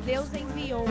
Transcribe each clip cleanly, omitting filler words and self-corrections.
Deus enviou.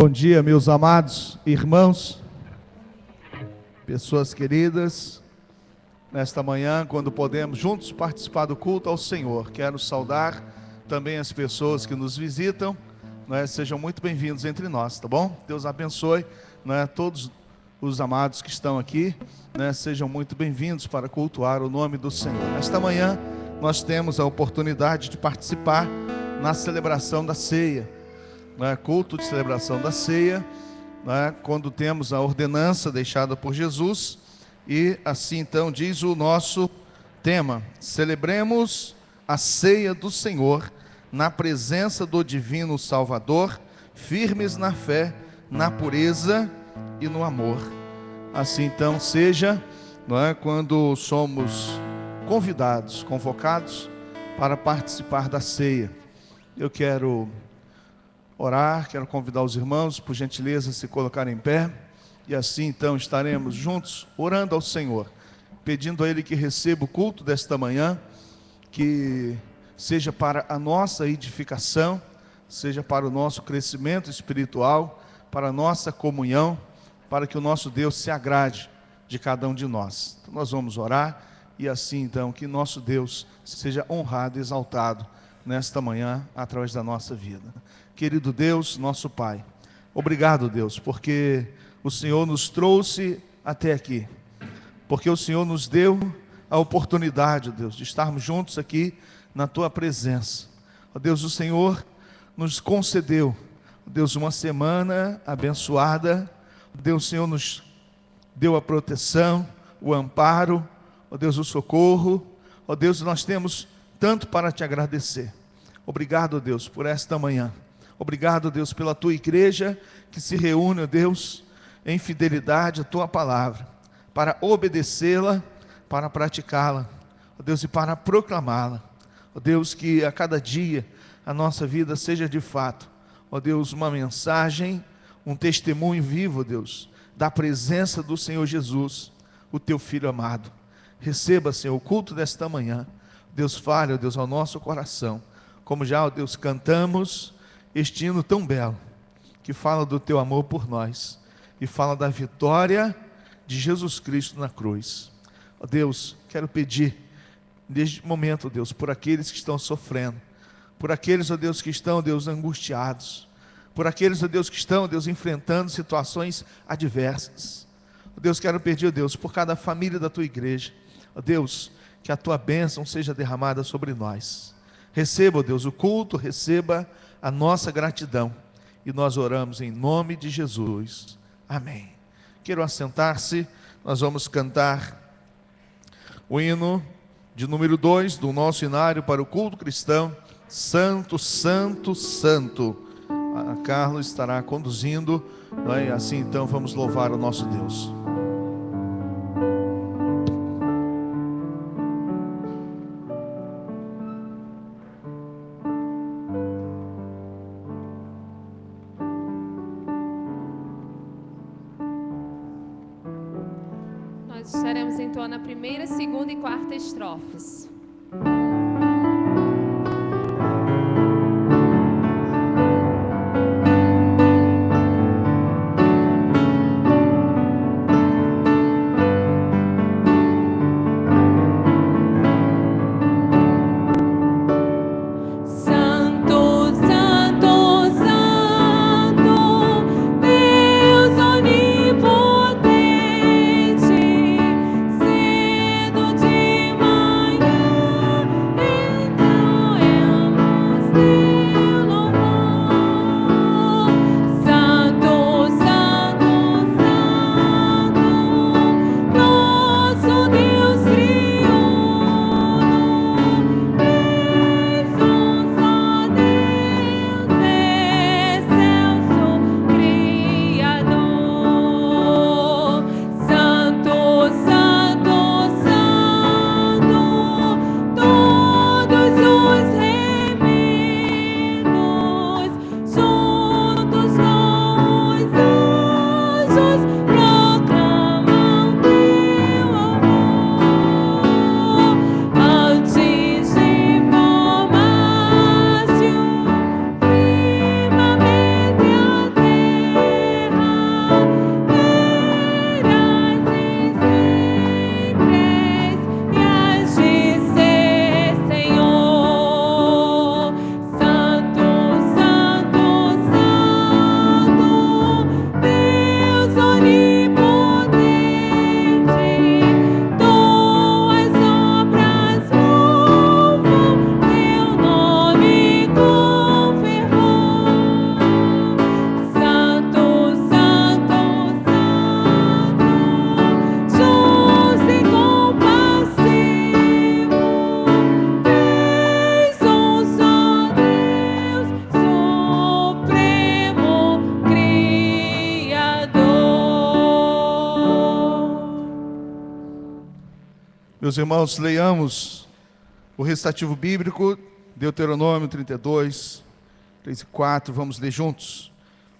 Bom dia, meus amados irmãos, pessoas queridas. Nesta manhã, quando podemos juntos participar do culto ao Senhor, quero saudar também as pessoas que nos visitam Sejam muito bem-vindos entre nós, tá bom? Deus abençoe, todos os amados que estão aqui, sejam muito bem-vindos para cultuar o nome do Senhor. Esta manhã nós temos a oportunidade de participar na celebração da ceia, culto de celebração da ceia, quando temos a ordenança deixada por Jesus, e assim então diz o nosso tema: celebremos a ceia do Senhor na presença do divino Salvador, firmes na fé, na pureza e no amor. Assim então seja, quando somos convidados, convocados para participar da ceia. Eu quero orar, quero convidar os irmãos, por gentileza, a se colocarem em pé, e assim então estaremos juntos, orando ao Senhor, pedindo a Ele que receba o culto desta manhã, que seja para a nossa edificação, seja para o nosso crescimento espiritual, para a nossa comunhão, para que o nosso Deus se agrade de cada um de nós. Então nós vamos orar, e assim então que nosso Deus seja honrado e exaltado nesta manhã, através da nossa vida. Querido Deus, nosso Pai, obrigado, Deus, porque o Senhor nos trouxe até aqui, porque o Senhor nos deu a oportunidade, Deus, de estarmos juntos aqui na Tua presença. Ó Deus, o Senhor nos concedeu, Deus, uma semana abençoada. Deus, o Senhor nos deu a proteção, o amparo, ó Deus, o socorro. Ó Deus, nós temos tanto para Te agradecer. Obrigado, Deus, por esta manhã. Obrigado, Deus, pela Tua igreja que se reúne, ó Deus, em fidelidade à Tua palavra, para obedecê-la, para praticá-la, ó Deus, e para proclamá-la. Ó Deus, que a cada dia a nossa vida seja de fato, ó Deus, uma mensagem, um testemunho vivo, ó Deus, da presença do Senhor Jesus, o Teu Filho amado. Receba, Senhor, o culto desta manhã. Deus, fale, ó Deus, ao nosso coração, como já, ó Deus, cantamos este hino tão belo, que fala do Teu amor por nós, e fala da vitória de Jesus Cristo na cruz. Ó Deus, quero pedir, neste momento, ó Deus, por aqueles que estão sofrendo, por aqueles, ó Deus, que estão, ó Deus, angustiados, por aqueles, ó Deus, que estão, ó Deus, enfrentando situações adversas. Ó Deus, quero pedir, ó Deus, por cada família da Tua igreja, ó Deus, que a Tua bênção seja derramada sobre nós. Receba, ó Deus, o culto, receba a nossa gratidão, e nós oramos em nome de Jesus. Amém. Quero assentar-se. Nós vamos cantar o hino de número 2 do nosso inário para o culto cristão, Santo, Santo, Santo. A Carla estará conduzindo, e assim então vamos louvar o nosso Deus. Nós estaremos então na primeira, segunda e quarta estrofes. Cedo de manhã Meus irmãos, leiamos o recitativo bíblico, Deuteronômio 32, 3 e 4, vamos ler juntos.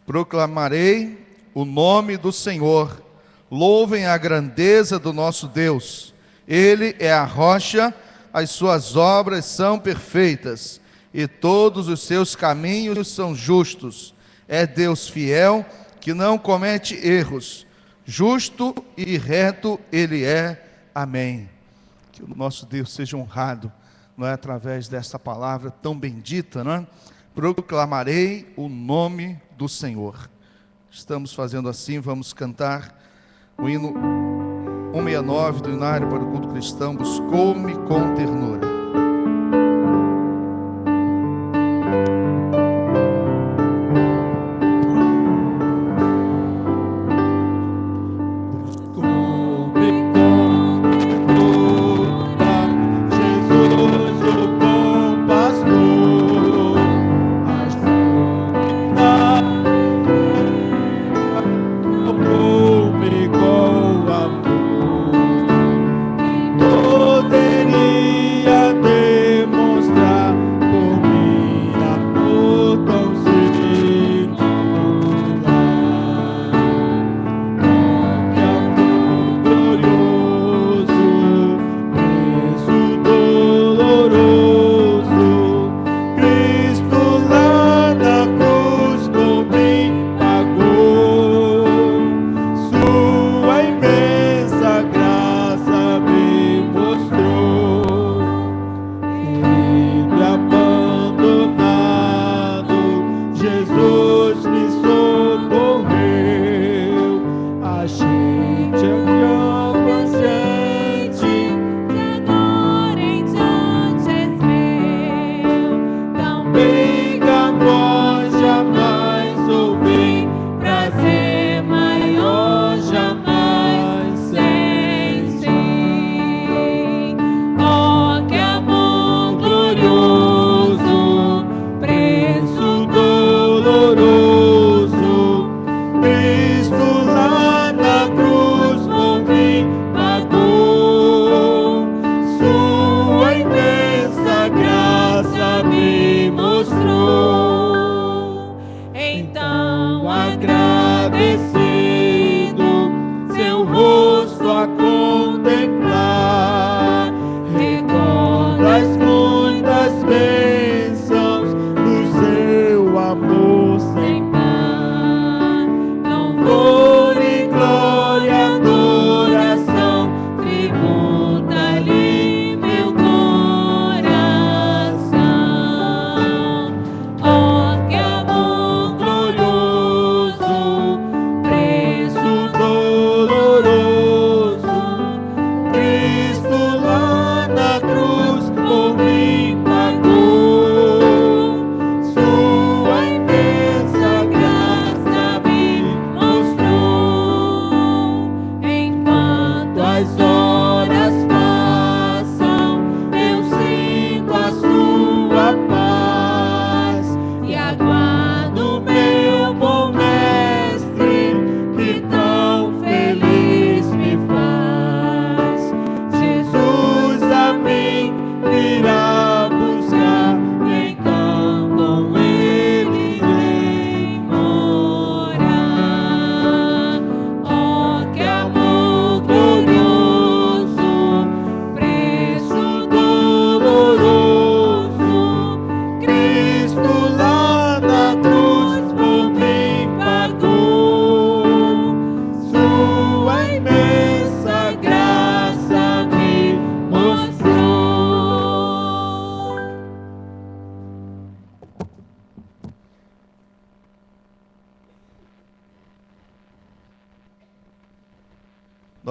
Proclamarei o nome do Senhor, louvem a grandeza do nosso Deus. Ele é a rocha, as suas obras são perfeitas, e todos os seus caminhos são justos. É Deus fiel, que não comete erros, justo e reto Ele é. Amém. Que o nosso Deus seja honrado, não é, através dessa palavra tão bendita, não é? Proclamarei o nome do Senhor. Estamos fazendo assim, vamos cantar o hino 169 do Inário para o Culto Cristão, Buscou-me com ternura.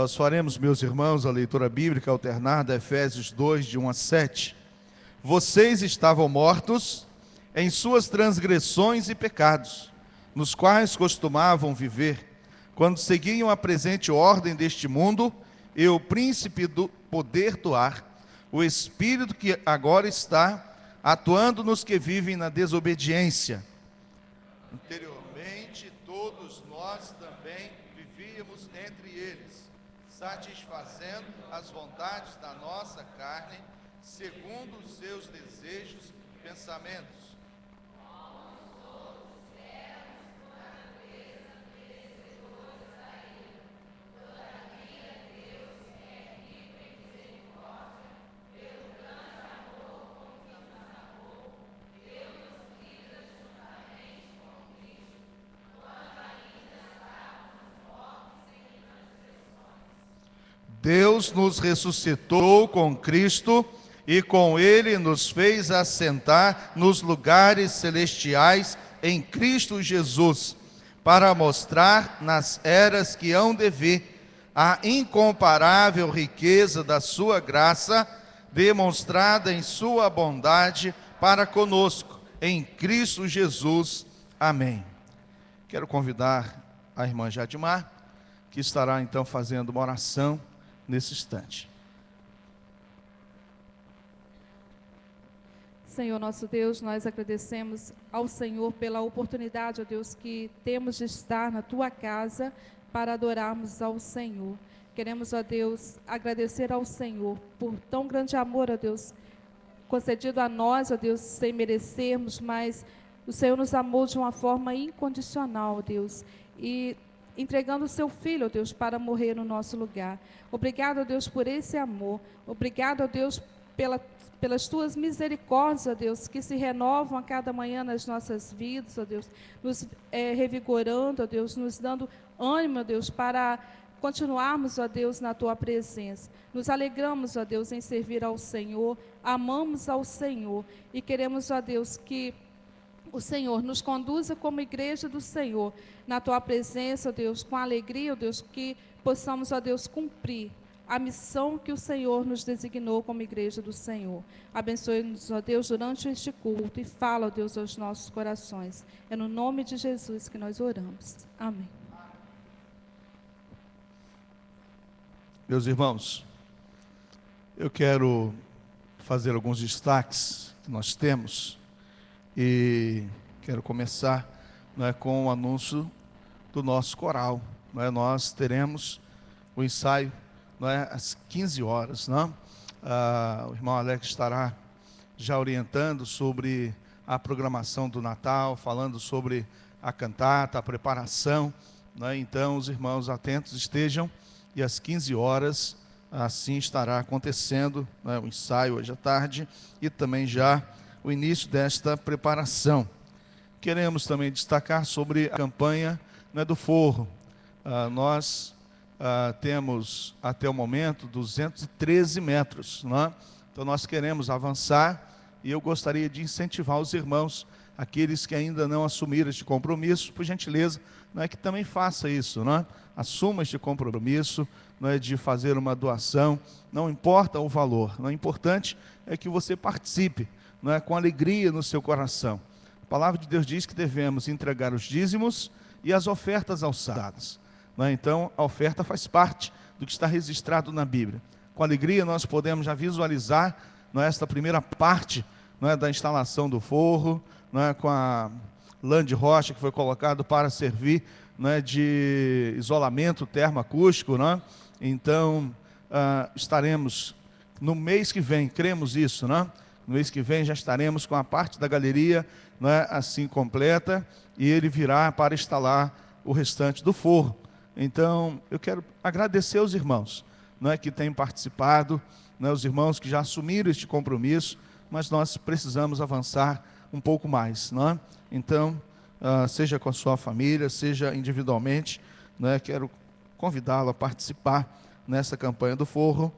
Nós faremos, meus irmãos, a leitura bíblica alternada, Efésios 2, de 1 a 7. Vocês estavam mortos em suas transgressões e pecados, nos quais costumavam viver, quando seguiam a presente ordem deste mundo e o príncipe do poder do ar, o espírito que agora está atuando nos que vivem na desobediência. Anteriormente, todos nós também vivíamos entre eles, satisfazendo as vontades da nossa carne, segundo os seus desejos e pensamentos. Deus nos ressuscitou com Cristo e com Ele nos fez assentar nos lugares celestiais em Cristo Jesus, para mostrar nas eras que hão de vir a incomparável riqueza da sua graça, demonstrada em sua bondade para conosco, em Cristo Jesus. Amém. Quero convidar a irmã Jadimar, que estará então fazendo uma oração nesse instante. Senhor nosso Deus, nós agradecemos ao Senhor pela oportunidade, ó Deus, que temos de estar na Tua casa para adorarmos ao Senhor. Queremos, ó Deus, agradecer ao Senhor por tão grande amor, ó Deus, concedido a nós, ó Deus, sem merecermos, mas o Senhor nos amou de uma forma incondicional, ó Deus, e entregando o seu Filho, ó Deus, para morrer no nosso lugar. Obrigado, ó Deus, por esse amor. Obrigado, ó Deus, pelas Tuas misericórdias, ó Deus, que se renovam a cada manhã nas nossas vidas, ó Deus, nos revigorando, ó Deus, nos dando ânimo, ó Deus, para continuarmos, ó Deus, na Tua presença. Nos alegramos, ó Deus, em servir ao Senhor, amamos ao Senhor e queremos, ó Deus, que o Senhor nos conduza como igreja do Senhor, na Tua presença, ó Deus, com alegria, ó Deus, que possamos, ó Deus, cumprir a missão que o Senhor nos designou como igreja do Senhor. Abençoe-nos, ó Deus, durante este culto e fala, ó Deus, aos nossos corações. É no nome de Jesus que nós oramos. Amém. Meus irmãos, eu quero fazer alguns destaques que nós temos e quero começar, com o anúncio do nosso coral. Nós teremos o ensaio às 15 horas. O irmão Alex estará já orientando sobre a programação do Natal, falando sobre a cantata, a preparação. Então, os irmãos atentos estejam, e às 15 horas, assim estará acontecendo o ensaio hoje à tarde e também já o início desta preparação. Queremos também destacar sobre a campanha do forro. Nós temos até o momento 213 metros. Então nós queremos avançar e eu gostaria de incentivar os irmãos, aqueles que ainda não assumiram este compromisso, por gentileza, que também faça isso. Assuma este compromisso, de fazer uma doação, não importa o valor, o importante é que você participe, com alegria no seu coração. A palavra de Deus diz que devemos entregar os dízimos e as ofertas alçadas. Então, a oferta faz parte do que está registrado na Bíblia. Com alegria, nós podemos já visualizar esta primeira parte da instalação do forro, com a lã de rocha que foi colocado para servir de isolamento termoacústico. Então, estaremos no mês que vem, cremos isso, no mês que vem já estaremos com a parte da galeria assim completa, e ele virá para instalar o restante do forro. Então, eu quero agradecer aos irmãos que têm participado, os irmãos que já assumiram este compromisso, mas nós precisamos avançar um pouco mais. Então, seja com a sua família, seja individualmente, quero convidá-lo a participar nessa campanha do forro,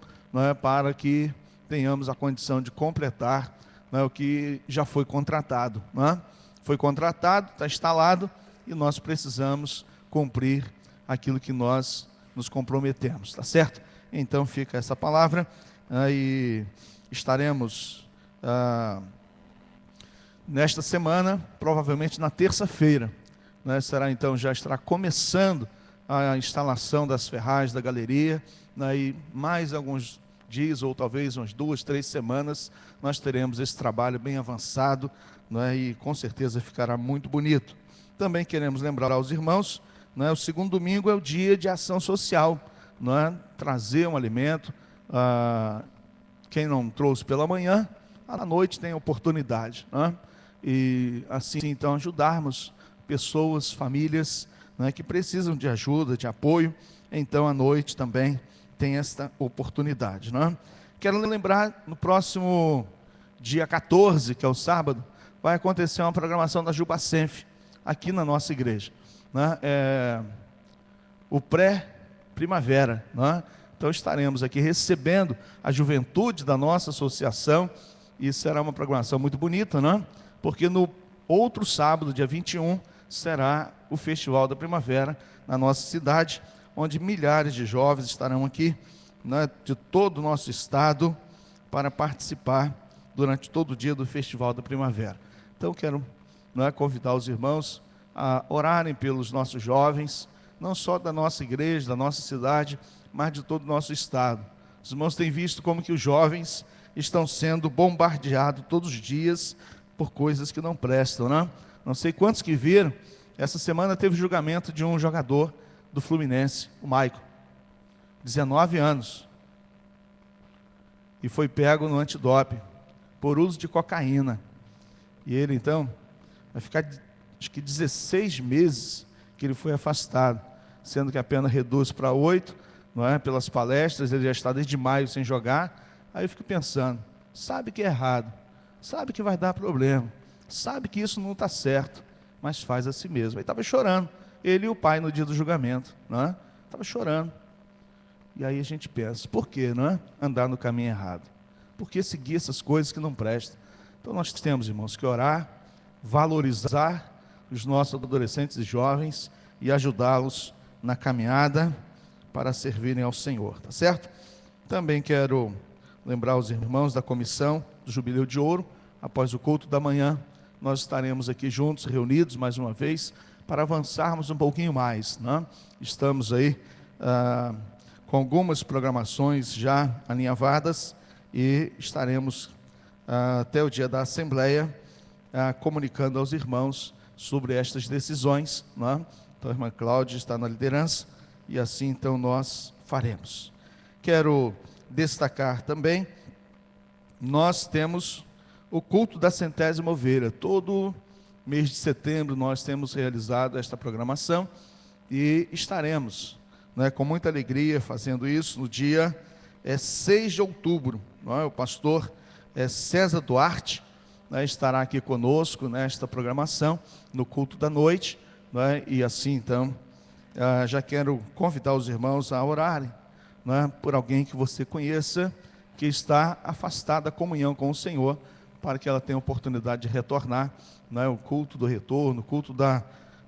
para que tenhamos a condição de completar o que já foi contratado. Foi contratado, está instalado, e nós precisamos cumprir aquilo que nós nos comprometemos, tá certo? Então fica essa palavra, e estaremos nesta semana, provavelmente na terça-feira, será então, já estará começando a instalação das ferragens da galeria, e mais alguns dias, ou talvez umas 2, 3 semanas, nós teremos esse trabalho bem avançado, e com certeza ficará muito bonito. Também queremos lembrar aos irmãos, o segundo domingo é o dia de ação social, não é? Trazer um alimento. Quem não trouxe pela manhã, à noite tem oportunidade, não é? E assim, então, ajudarmos pessoas, famílias, não é, que precisam de ajuda, de apoio. Então, à noite também tem esta oportunidade, não é? Quero lembrar, no próximo dia 14, que é o sábado, vai acontecer uma programação da Jubacenf, aqui na nossa igreja, né? O pré-primavera, né? Então estaremos aqui recebendo a juventude da nossa associação, e será uma programação muito bonita, né? Porque no outro sábado, dia 21, será o Festival da Primavera na nossa cidade, onde milhares de jovens estarão aqui, né, de todo o nosso estado, para participar durante todo o dia do Festival da Primavera. Então quero, né, convidar os irmãos a orarem pelos nossos jovens, não só da nossa igreja, da nossa cidade, mas de todo o nosso estado. Os irmãos têm visto como que os jovens estão sendo bombardeados todos os dias por coisas que não prestam, né? Não sei quantos que viram, essa semana teve julgamento de um jogador do Fluminense, o Maicon, 19 anos, e foi pego no antidoping, por uso de cocaína. E ele, então, vai ficar, acho que 16 meses que ele foi afastado, sendo que a pena reduz para 8, não é? Pelas palestras, ele já está desde maio sem jogar. Aí eu fico pensando, sabe que é errado, sabe que vai dar problema, sabe que isso não está certo, mas faz a si mesmo. Aí estava chorando, ele e o pai no dia do julgamento, não é? Estava chorando. E aí a gente pensa, por que, não é? Andar no caminho errado? Por que seguir essas coisas que não prestam? Então nós temos, irmãos, que orar, valorizar os nossos adolescentes e jovens e ajudá-los na caminhada para servirem ao Senhor, tá certo? Também quero lembrar os irmãos da comissão do Jubileu de Ouro, após o culto da manhã, nós estaremos aqui juntos, reunidos mais uma vez, para avançarmos um pouquinho mais, né? Estamos aí com algumas programações já alinhavadas e estaremos até o dia da Assembleia comunicando aos irmãos sobre estas decisões, né? Então a irmã Cláudia está na liderança e assim então nós faremos. Quero destacar também, nós temos o culto da 100ª ovelha. Todo mês de setembro nós temos realizado esta programação e estaremos, né, com muita alegria fazendo isso no dia 6 de outubro. Não é? O pastor César Duarte, né, estará aqui conosco nesta programação, no culto da noite, né, e assim então, já quero convidar os irmãos a orarem, né, por alguém que você conheça, que está afastado da comunhão com o Senhor, para que ela tenha oportunidade de retornar, né, o culto do retorno, o culto da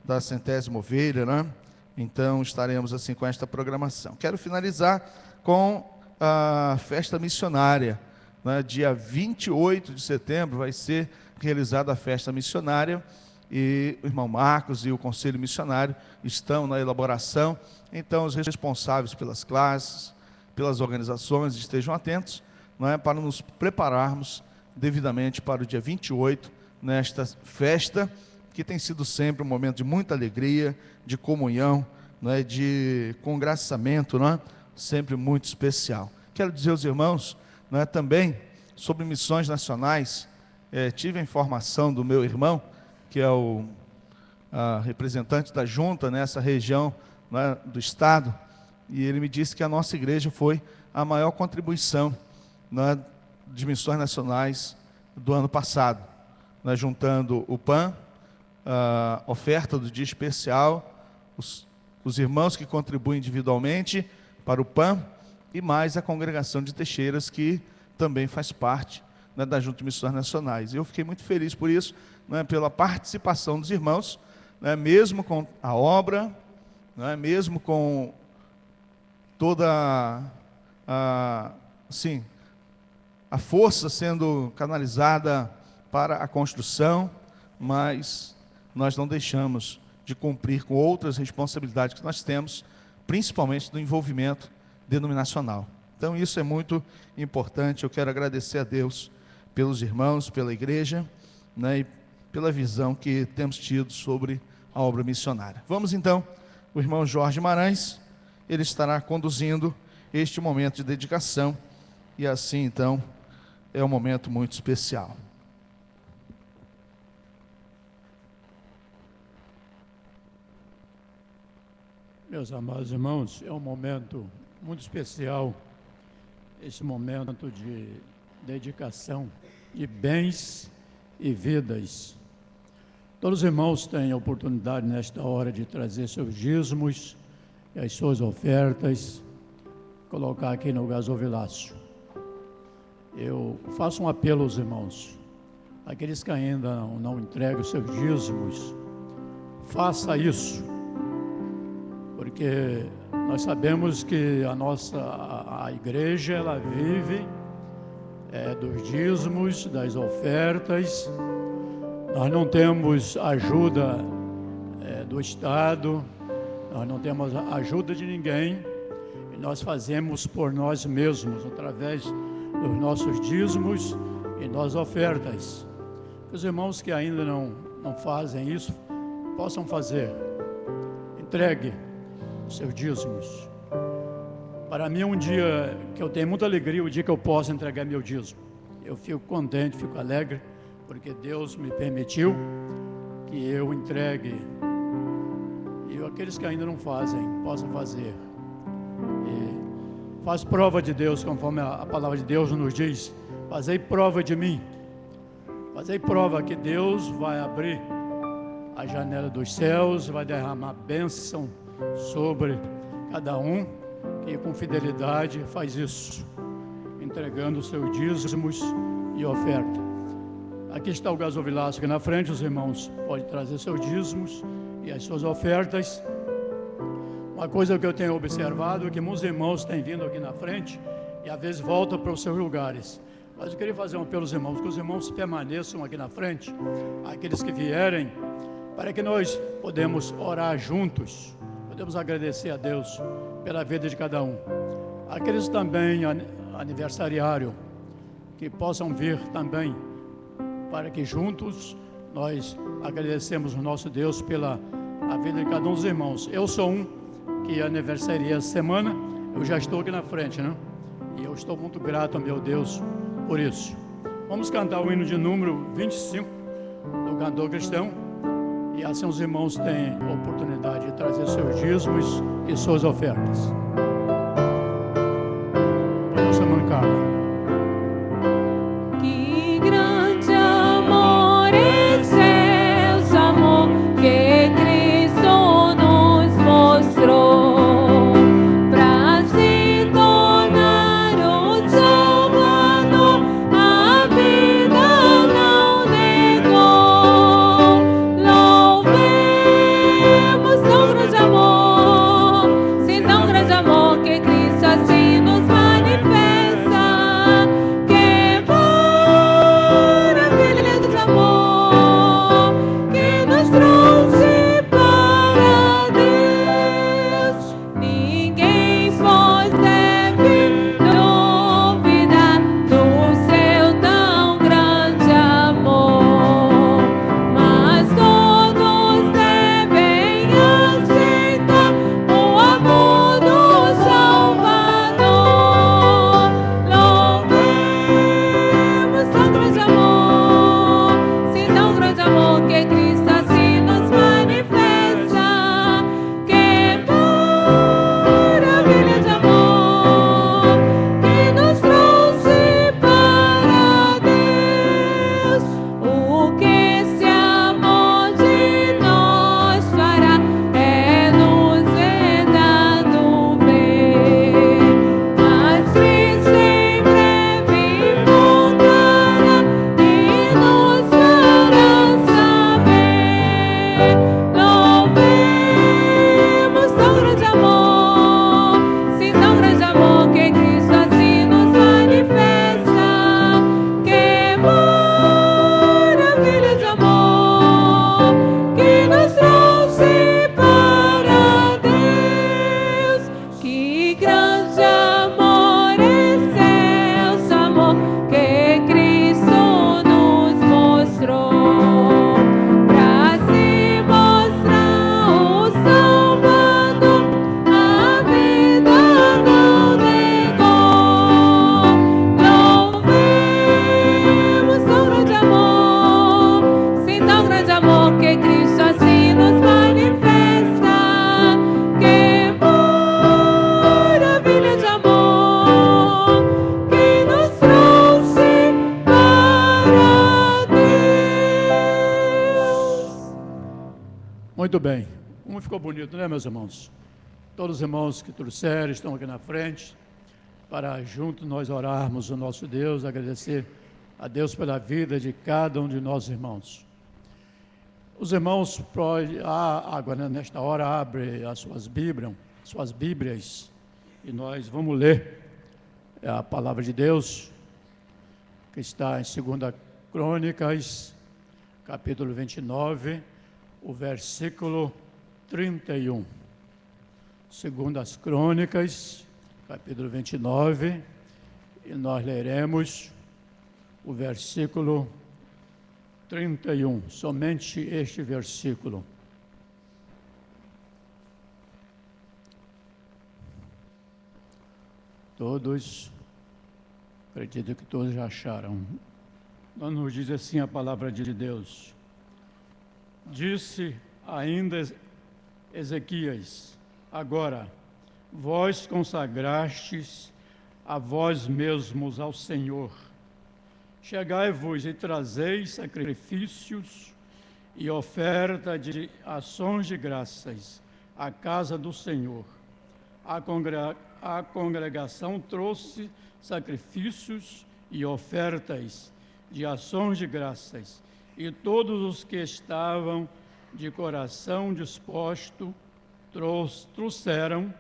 100ª ovelha, né? Então estaremos assim com esta programação. Quero finalizar com a festa missionária, né? Dia 28 de setembro vai ser realizada a festa missionária, e o irmão Marcos e o conselho missionário estão na elaboração. Então os responsáveis pelas classes, pelas organizações, estejam atentos, não é, para nos prepararmos devidamente para o dia 28, nesta festa, que tem sido sempre um momento de muita alegria, de comunhão, não é, de congraçamento, não é, sempre muito especial. Quero dizer aos irmãos, não é, também sobre missões nacionais. Tive a informação do meu irmão, que é o representante da junta nessa região, não é, do estado, e ele me disse que a nossa igreja foi a maior contribuição, não é, de missões nacionais do ano passado, né, juntando o PAN, a oferta do dia especial, os irmãos que contribuem individualmente para o PAN, e mais a congregação de Teixeiras, que também faz parte, né, da Junta de Missões Nacionais. Eu fiquei muito feliz por isso, né, pela participação dos irmãos, né, mesmo com a obra, né, mesmo com toda a força sendo canalizada para a construção, mas nós não deixamos de cumprir com outras responsabilidades que nós temos, principalmente do envolvimento denominacional. Então isso é muito importante. Eu quero agradecer a Deus pelos irmãos, pela igreja, né, e pela visão que temos tido sobre a obra missionária. Vamos então, o irmão Jorge Marães, ele estará conduzindo este momento de dedicação, e assim então é um momento muito especial. Meus amados irmãos, é um momento muito especial, esse momento de dedicação de bens e vidas. Todos os irmãos têm a oportunidade nesta hora de trazer seus dízimos e as suas ofertas, colocar aqui no gasofilácio. Eu faço um apelo aos irmãos, aqueles que ainda não entregam os seus dízimos, faça isso, porque nós sabemos que a igreja, ela vive dos dízimos, das ofertas. Nós não temos ajuda do Estado, nós não temos ajuda de ninguém, e nós fazemos por nós mesmos, através dos nossos dízimos e das ofertas. Os irmãos que ainda não fazem isso, possam fazer. Entregue os seus dízimos. Para mim é um dia que eu tenho muita alegria, o dia que eu posso entregar meu dízimo. Eu fico contente, fico alegre, porque Deus me permitiu que eu entregue. E aqueles que ainda não fazem, possam fazer. E faz prova de Deus, conforme a palavra de Deus nos diz. Fazei prova de mim. Fazei prova que Deus vai abrir a janela dos céus, vai derramar bênção sobre cada um que com fidelidade faz isso, entregando os seus dízimos e oferta. Aqui está o gasofilácio aqui na frente, os irmãos podem trazer seus dízimos e as suas ofertas. Uma coisa que eu tenho observado é que muitos irmãos têm vindo aqui na frente e às vezes voltam para os seus lugares. Mas eu queria fazer um apelo aos irmãos, que os irmãos permaneçam aqui na frente, aqueles que vierem, para que nós podemos orar juntos, podemos agradecer a Deus pela vida de cada um. Aqueles também aniversariário, que possam vir também, para que juntos nós agradecemos o nosso Deus pela a vida de cada um dos irmãos. Eu sou um que aniversaria essa semana, eu já estou aqui na frente, né? E eu estou muito grato ao meu Deus por isso. Vamos cantar o hino de número 25 do cantor cristão, e assim os irmãos têm a oportunidade de trazer seus dízimos e suas ofertas. Vamos mancar. Que grande amor, excelso amor que Cristo nos mostrou, pra se tornar o Salvador, a vida não negou. Louvemos tão grande amor, sim, tão grande amor que Cristo assim nos manifesta. muito bem. Como ficou bonito, né, meus irmãos? Todos os irmãos que trouxeram estão aqui na frente, para juntos nós orarmos o nosso Deus, agradecer a Deus pela vida de cada um de nossos irmãos. Os irmãos, agora nesta hora, abrem as suas Bíblias, e nós vamos ler a palavra de Deus, que está em 2 Crônicas, capítulo 29, o versículo 31. 2 Crônicas, capítulo 29, e nós leremos o versículo 31, somente este versículo. Todos, acredito que todos já acharam. Não nos diz assim a palavra de Deus. Disse ainda Ezequias: agora, vós consagrastes a vós mesmos ao Senhor. Chegai-vos e trazeis sacrifícios e oferta de ações de graças à casa do Senhor. A congregação trouxe sacrifícios e ofertas de ações de graças, e todos os que estavam de coração disposto trouxeram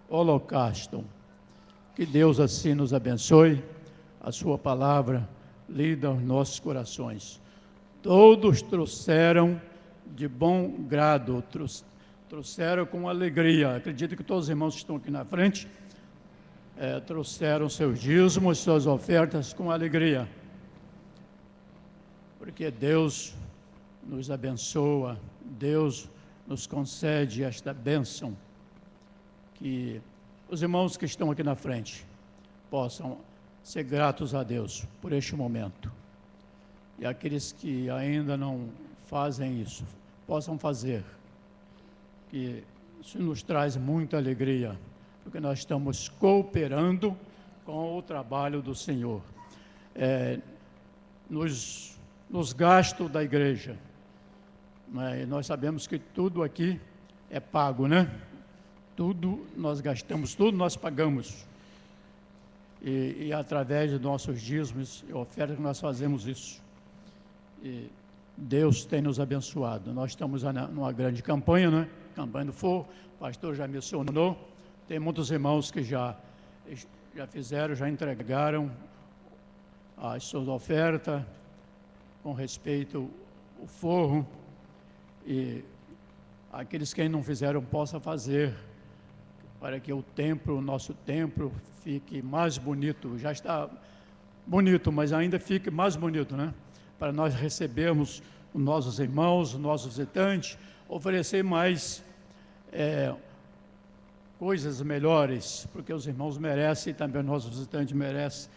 holocausto. Que Deus assim nos abençoe, a sua palavra lida aos nossos corações. Todos trouxeram de bom grado, trouxeram com alegria. Acredito que todos os irmãos que estão aqui na frente trouxeram seus dízimos, suas ofertas com alegria, porque Deus nos abençoa, Deus nos concede esta bênção, que os irmãos que estão aqui na frente possam ser gratos a Deus por este momento, e aqueles que ainda não fazem isso, possam fazer, que isso nos traz muita alegria, porque nós estamos cooperando com o trabalho do Senhor. Nos gastos da igreja, nós sabemos que tudo aqui é pago, né? Tudo nós gastamos, tudo nós pagamos. E através de nossos dízimos e ofertas que nós fazemos isso. E Deus tem nos abençoado. Nós estamos numa grande campanha, né? Campanha do Fogo, o pastor já mencionou. Tem muitos irmãos que já fizeram, já entregaram as suas ofertas com respeito ao forro, e aqueles que não fizeram possam fazer, para que o nosso templo fique mais bonito. Já está bonito, mas ainda fique mais bonito, né? Para nós recebermos os nossos irmãos, os nossos visitantes, oferecer mais coisas melhores, porque os irmãos merecem, e também os nossos visitantes merecem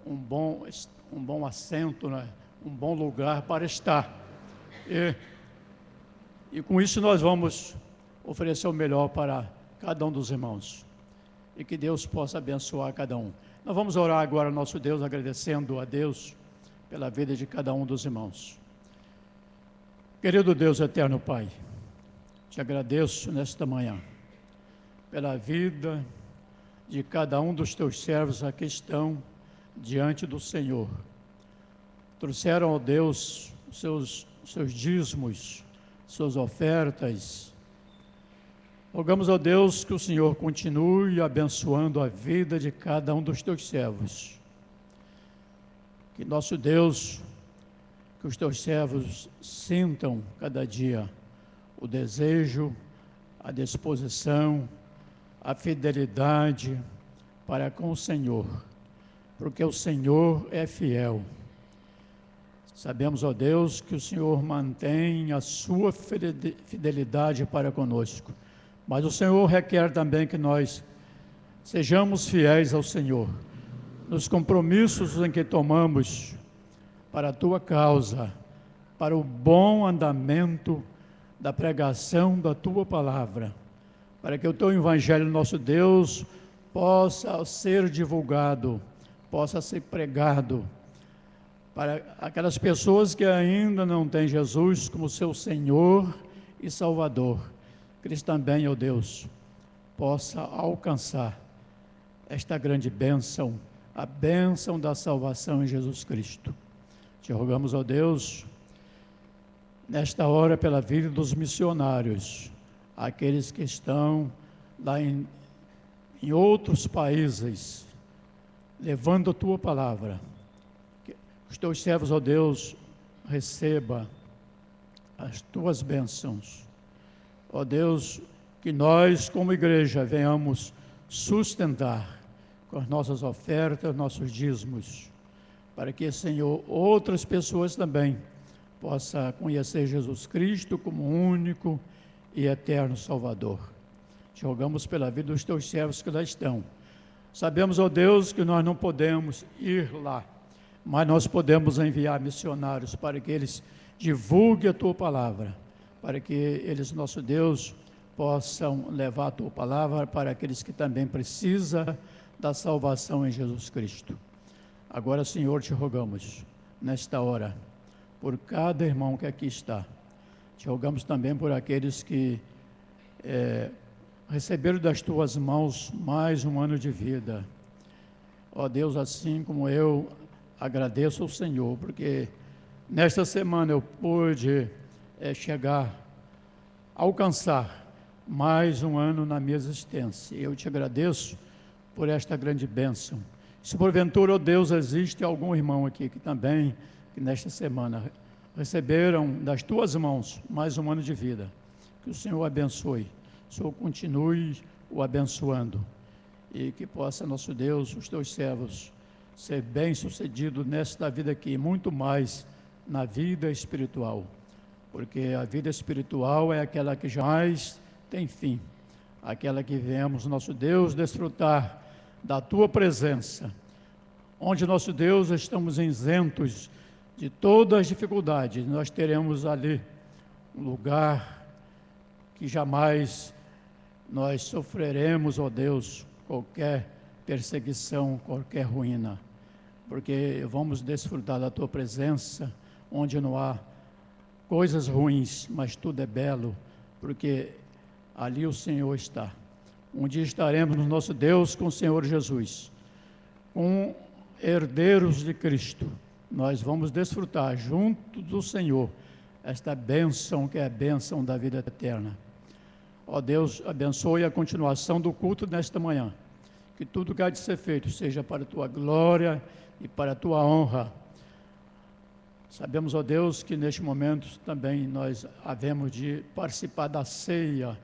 um bom assento, né? Um bom lugar para estar. E com isso nós vamos oferecer o melhor para cada um dos irmãos, e que Deus possa abençoar cada um. Nós vamos orar agora ao nosso Deus, agradecendo a Deus pela vida de cada um dos irmãos. Querido Deus eterno Pai, te agradeço nesta manhã pela vida de cada um dos teus servos aqui estão diante do Senhor. Trouxeram, ó Deus, seus dízimos, suas ofertas. Rogamos, ó Deus, que o Senhor continue abençoando a vida de cada um dos teus servos. Que nosso Deus, que os teus servos sintam cada dia o desejo, a disposição, a fidelidade para com o Senhor, porque o Senhor é fiel. Sabemos, ó Deus, que o Senhor mantém a sua fidelidade para conosco, mas o Senhor requer também que nós sejamos fiéis ao Senhor, nos compromissos em que tomamos para a tua causa, para o bom andamento da pregação da tua palavra, para que o teu evangelho, nosso Deus, possa ser divulgado, possa ser pregado, para aquelas pessoas que ainda não têm Jesus como seu Senhor e Salvador, que eles também, ó Deus, possa alcançar esta grande bênção, a bênção da salvação em Jesus Cristo. Te rogamos, ó Deus, nesta hora pela vida dos missionários, aqueles que estão lá em outros países, levando a Tua palavra. Que os Teus servos, ó Deus, receba as Tuas bênçãos. Ó Deus, que nós como igreja venhamos sustentar com as nossas ofertas, nossos dízimos, para que, Senhor, outras pessoas também possam conhecer Jesus Cristo como único e eterno Salvador. Te rogamos pela vida dos Teus servos que lá estão. Sabemos, ó Deus, que nós não podemos ir lá, mas nós podemos enviar missionários para que eles divulguem a Tua palavra, para que eles, nosso Deus, possam levar a Tua palavra para aqueles que também precisam da salvação em Jesus Cristo. Agora, Senhor, te rogamos, nesta hora, por cada irmão que aqui está. Te rogamos também por aqueles que receberam das Tuas mãos mais um ano de vida. Ó Deus, assim como eu agradeço ao Senhor, porque nesta semana eu pude alcançar mais um ano na minha existência. Eu te agradeço por esta grande bênção. Se porventura, ó Deus, existe algum irmão aqui que também, que nesta semana receberam das Tuas mãos mais um ano de vida, que o Senhor abençoe, o Senhor continue o abençoando, e que possa, nosso Deus, os Teus servos, ser bem-sucedido nesta vida aqui, muito mais na vida espiritual, porque a vida espiritual é aquela que jamais tem fim, aquela que viemos, nosso Deus, desfrutar da Tua presença, onde, nosso Deus, estamos isentos de todas as dificuldades. Nós teremos ali um lugar que jamais nós sofreremos, ó Deus, qualquer perseguição, qualquer ruína, porque vamos desfrutar da Tua presença, onde não há coisas ruins, mas tudo é belo, porque ali o Senhor está. Um dia estaremos, nosso Deus, com o Senhor Jesus, com herdeiros de Cristo. Nós vamos desfrutar junto do Senhor esta bênção que é a bênção da vida eterna. Ó Deus, abençoe a continuação do culto nesta manhã. Que tudo que há de ser feito seja para a Tua glória e para a Tua honra. Sabemos, ó Deus, que neste momento também nós havemos de participar da ceia,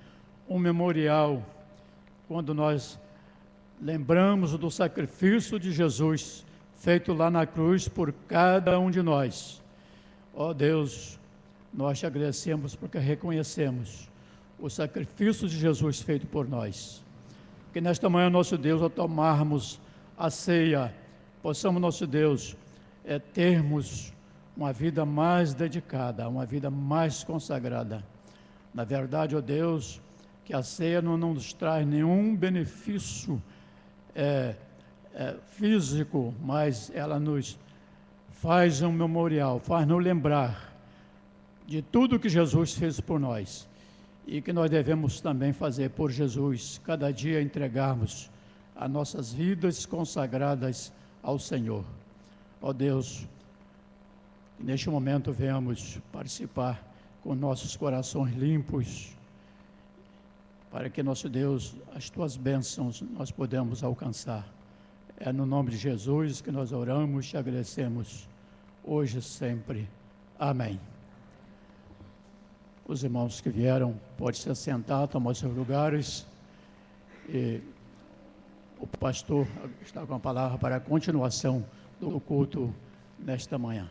um memorial, quando nós lembramos do sacrifício de Jesus, feito lá na cruz por cada um de nós. Ó Deus, nós te agradecemos porque reconhecemos o sacrifício de Jesus feito por nós. Que nesta manhã, nosso Deus, ao tomarmos a ceia, possamos, nosso Deus, termos uma vida mais dedicada, uma vida mais consagrada. Na verdade, ó Deus, que a ceia não nos traz nenhum benefício físico, mas ela nos faz um memorial, faz nos lembrar de tudo que Jesus fez por nós e que nós devemos também fazer por Jesus, cada dia entregarmos as nossas vidas consagradas ao Senhor. Ó Deus, neste momento venhamos participar com nossos corações limpos, para que, nosso Deus, as Tuas bênçãos nós podemos alcançar. É no nome de Jesus que nós oramos e agradecemos, hoje e sempre. Amém. Os irmãos que vieram podem se assentar, tomar seus lugares. E o pastor está com a palavra para a continuação do culto nesta manhã.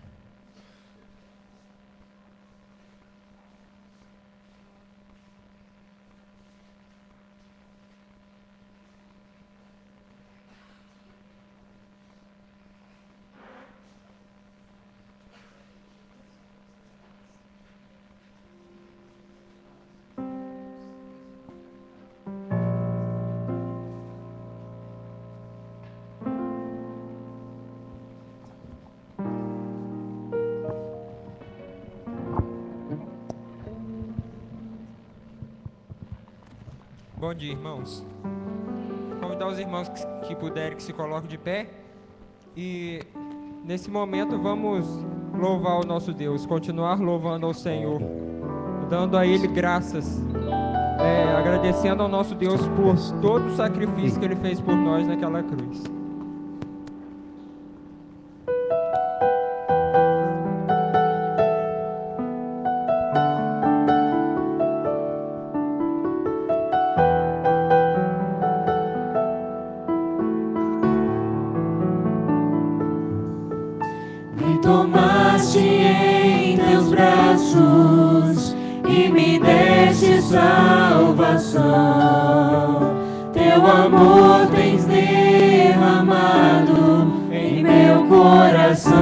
Bom dia, irmãos. Convidar os irmãos que puderem que se coloquem de pé. E nesse momento vamos louvar o nosso Deus, continuar louvando ao Senhor, dando a Ele graças, agradecendo ao nosso Deus por todo o sacrifício que Ele fez por nós naquela cruz. Tomaste em teus braços e me deste salvação. Teu amor tens derramado em meu coração.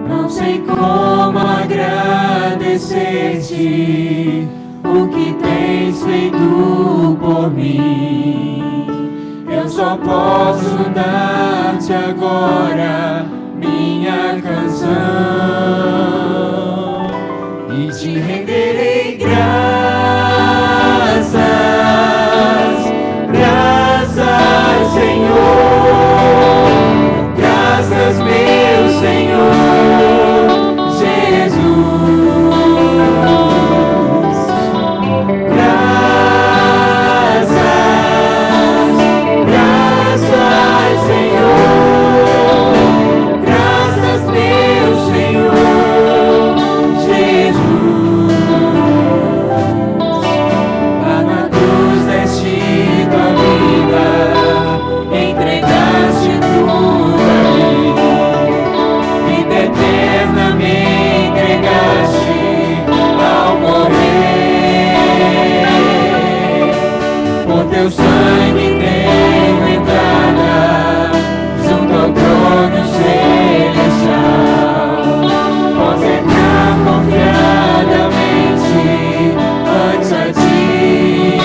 Não sei como agradecer-te o que tens feito por mim. Eu só posso dar-te agora minha canção e te renderei graças, graças, Senhor, graças, meu Senhor Jesus, graças, Senhor, graças, meu Senhor Jesus. Lá na cruz deste tua vida, entregaste tudo a mim, vida eterna me entregaste ao morrer. Por teu sangue tenho entrada junto ao trono celestial. Posso entrar confiadamente ante a ti,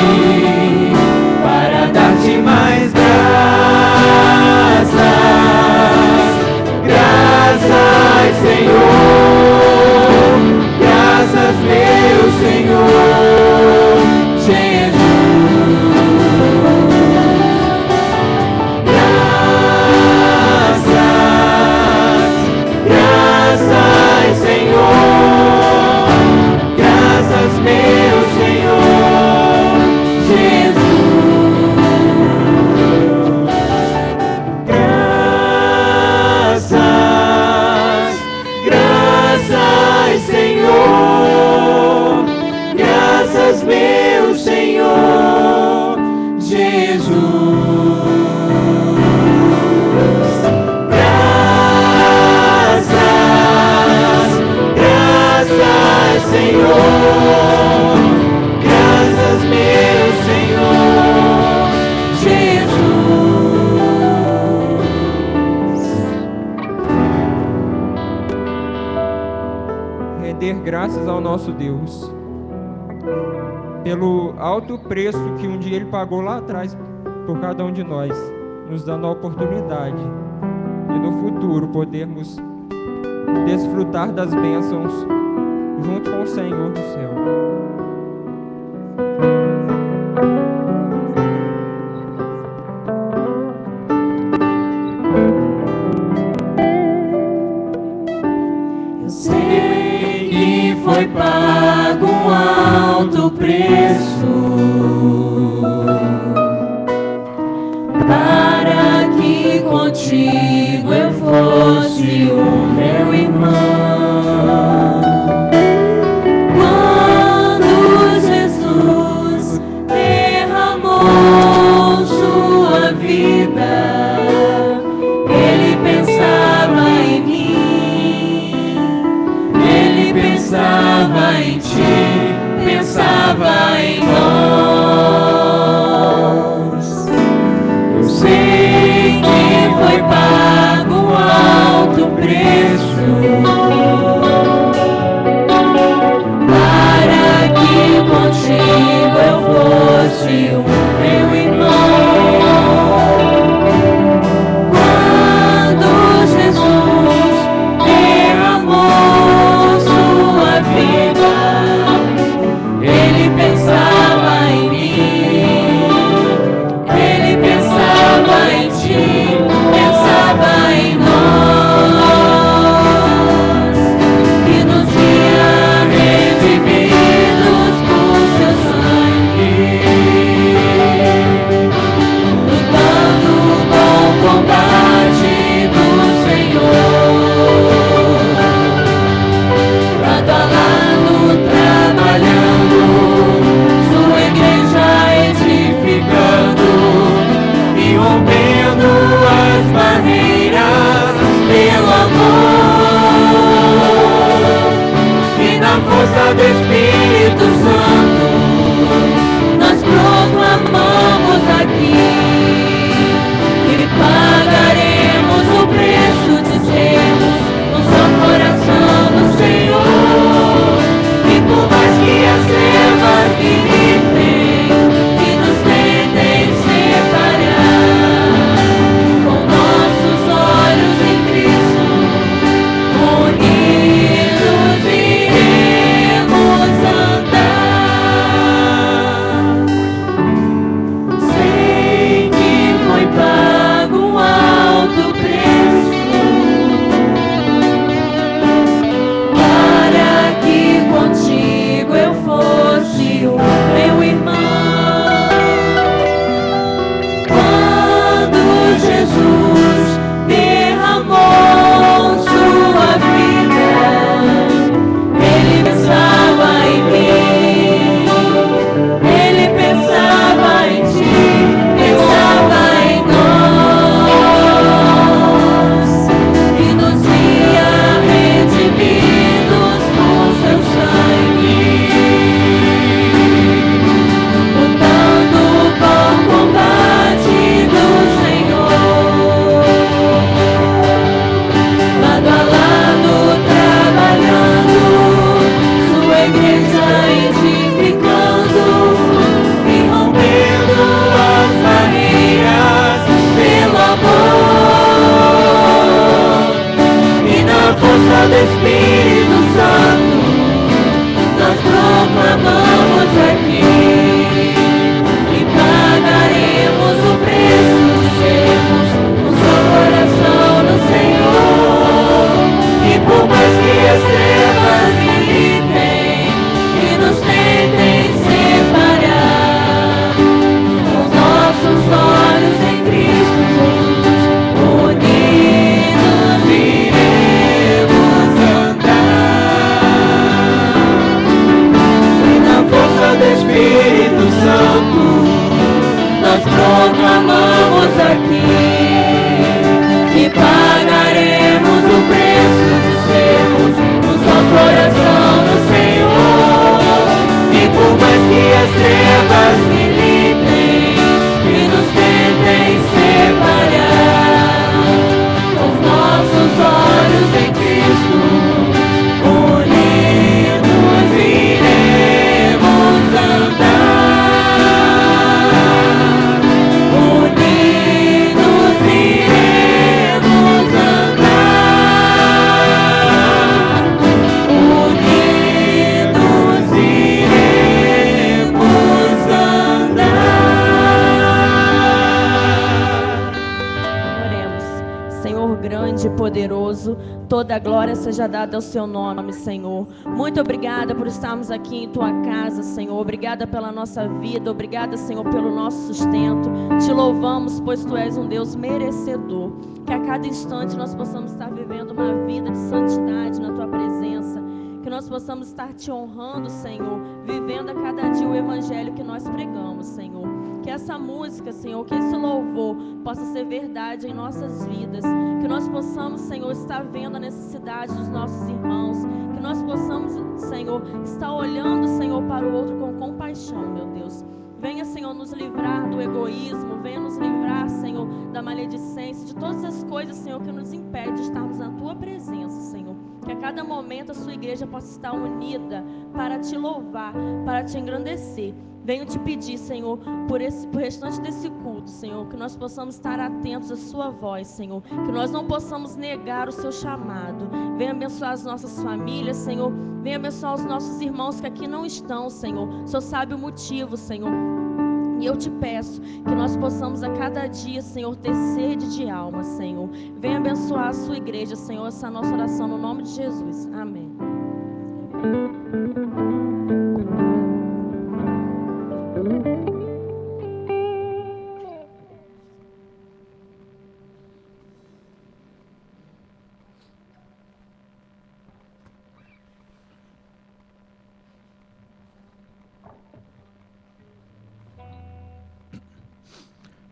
para dar-te mais graças, graças, Senhor, graças, meu Senhor Jesus. Graças, Senhor, graças, meu Senhor Jesus. Graças, graças, Senhor, graças, meu Senhor Jesus. Graças, Senhor, graças, meu Senhor Jesus. Render graças ao nosso Deus pelo alto preço que um dia Ele pagou lá atrás por cada um de nós, nos dando a oportunidade de no futuro podermos desfrutar das bênçãos junto com o Senhor do céu. Eu sei que foi pago um alto preço para que contigo eu fosse o meu irmão. Quando Jesus derramou sua vida, Ele pensava em mim, Ele pensava em ti, pensava em nós. Eu sei que foi pago um alto preço para que contigo eu fosse o meu irmão. Quando Jesus derramou sua vida, Espírito Santo, nós proclamamos aqui e pagaremos o preço de sermos o só coração do Senhor. E por mais que as trevas militem e nos tentem separar, os nossos olhos em Cristo unidos iremos andar, unidos iremos andar, unidos iremos andar. Oremos. Senhor grande e poderoso, toda a glória seja dada ao seu nome, Senhor. Muito obrigada por estarmos aqui em tua casa, Senhor. Obrigada pela nossa vida, obrigada, Senhor, pelo nosso sustento. Te louvamos, pois tu és um Deus merecedor. Que a cada instante nós possamos estar vivendo uma vida de santidade na tua presença. Que nós possamos estar te honrando, Senhor, vivendo a cada dia o evangelho que nós pregamos, Senhor. Que essa música, Senhor, que esse louvor possa ser verdade em nossas vidas. Que nós possamos, Senhor, estar vendo a necessidade dos nossos irmãos. Que nós possamos, Senhor, estar olhando, Senhor, para o outro com compaixão, meu Deus. Venha, Senhor, nos livrar do egoísmo. Venha nos livrar, Senhor, da maledicência, de todas as coisas, Senhor, que nos impedem de estarmos na tua presença, Senhor. Que a cada momento a sua igreja possa estar unida para te louvar, para te engrandecer. Venho te pedir, Senhor, por restante desse culto, Senhor, que nós possamos estar atentos à sua voz, Senhor, que nós não possamos negar o seu chamado. Venha abençoar as nossas famílias, Senhor, venha abençoar os nossos irmãos que aqui não estão, Senhor. O Senhor sabe o motivo, Senhor. E eu te peço que nós possamos a cada dia, Senhor, ter sede de alma, Senhor. Venha abençoar a sua igreja, Senhor, essa é a nossa oração no nome de Jesus. Amém.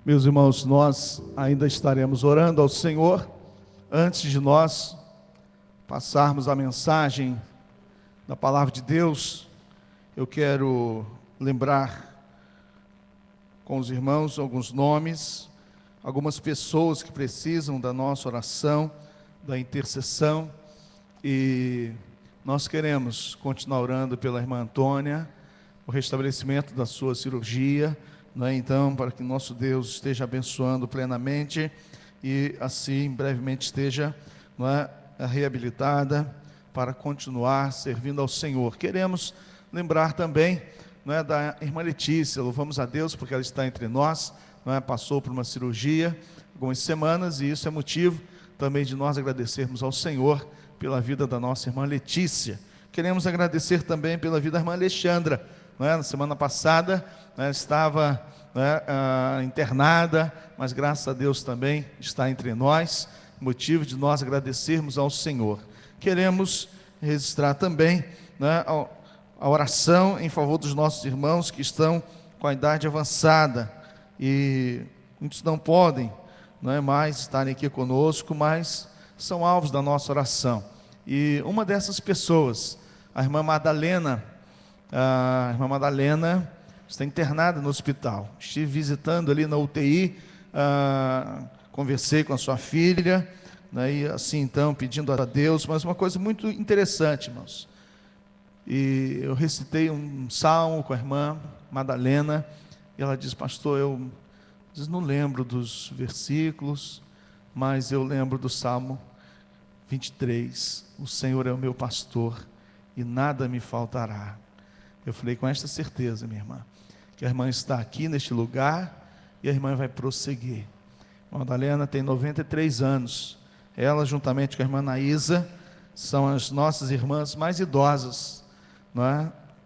Meus irmãos, nós ainda estaremos orando ao Senhor. Antes de nós passarmos a mensagem da palavra de Deus, eu quero lembrar com os irmãos alguns nomes, algumas pessoas que precisam da nossa oração, da intercessão, e nós queremos continuar orando pela irmã Antônia, o restabelecimento da sua cirurgia, então, para que nosso Deus esteja abençoando plenamente e assim brevemente esteja reabilitada para continuar servindo ao Senhor. Queremos lembrar também da irmã Letícia. Louvamos a Deus porque ela está entre nós, passou por uma cirurgia algumas semanas, e isso é motivo também de nós agradecermos ao Senhor pela vida da nossa irmã Letícia. Queremos agradecer também pela vida da irmã Alexandra. Na semana passada estava internada, mas graças a Deus também está entre nós, motivo de nós agradecermos ao Senhor. Queremos registrar também a oração em favor dos nossos irmãos que estão com a idade avançada, e muitos não podem mais estarem aqui conosco, mas são alvos da nossa oração. E uma dessas pessoas, a irmã Madalena, está internada no hospital. Estive visitando ali na UTI, conversei com a sua filha, e assim então pedindo a Deus, mas uma coisa muito interessante, irmãos. E eu recitei um salmo com a irmã Madalena, e ela diz: pastor, eu não lembro dos versículos, mas eu lembro do Salmo 23, o Senhor é o meu pastor e nada me faltará. Eu falei com esta certeza, minha irmã, que a irmã está aqui neste lugar e a irmã vai prosseguir. A Madalena tem 93 anos. Ela, juntamente com a irmã Naísa, são as nossas irmãs mais idosas,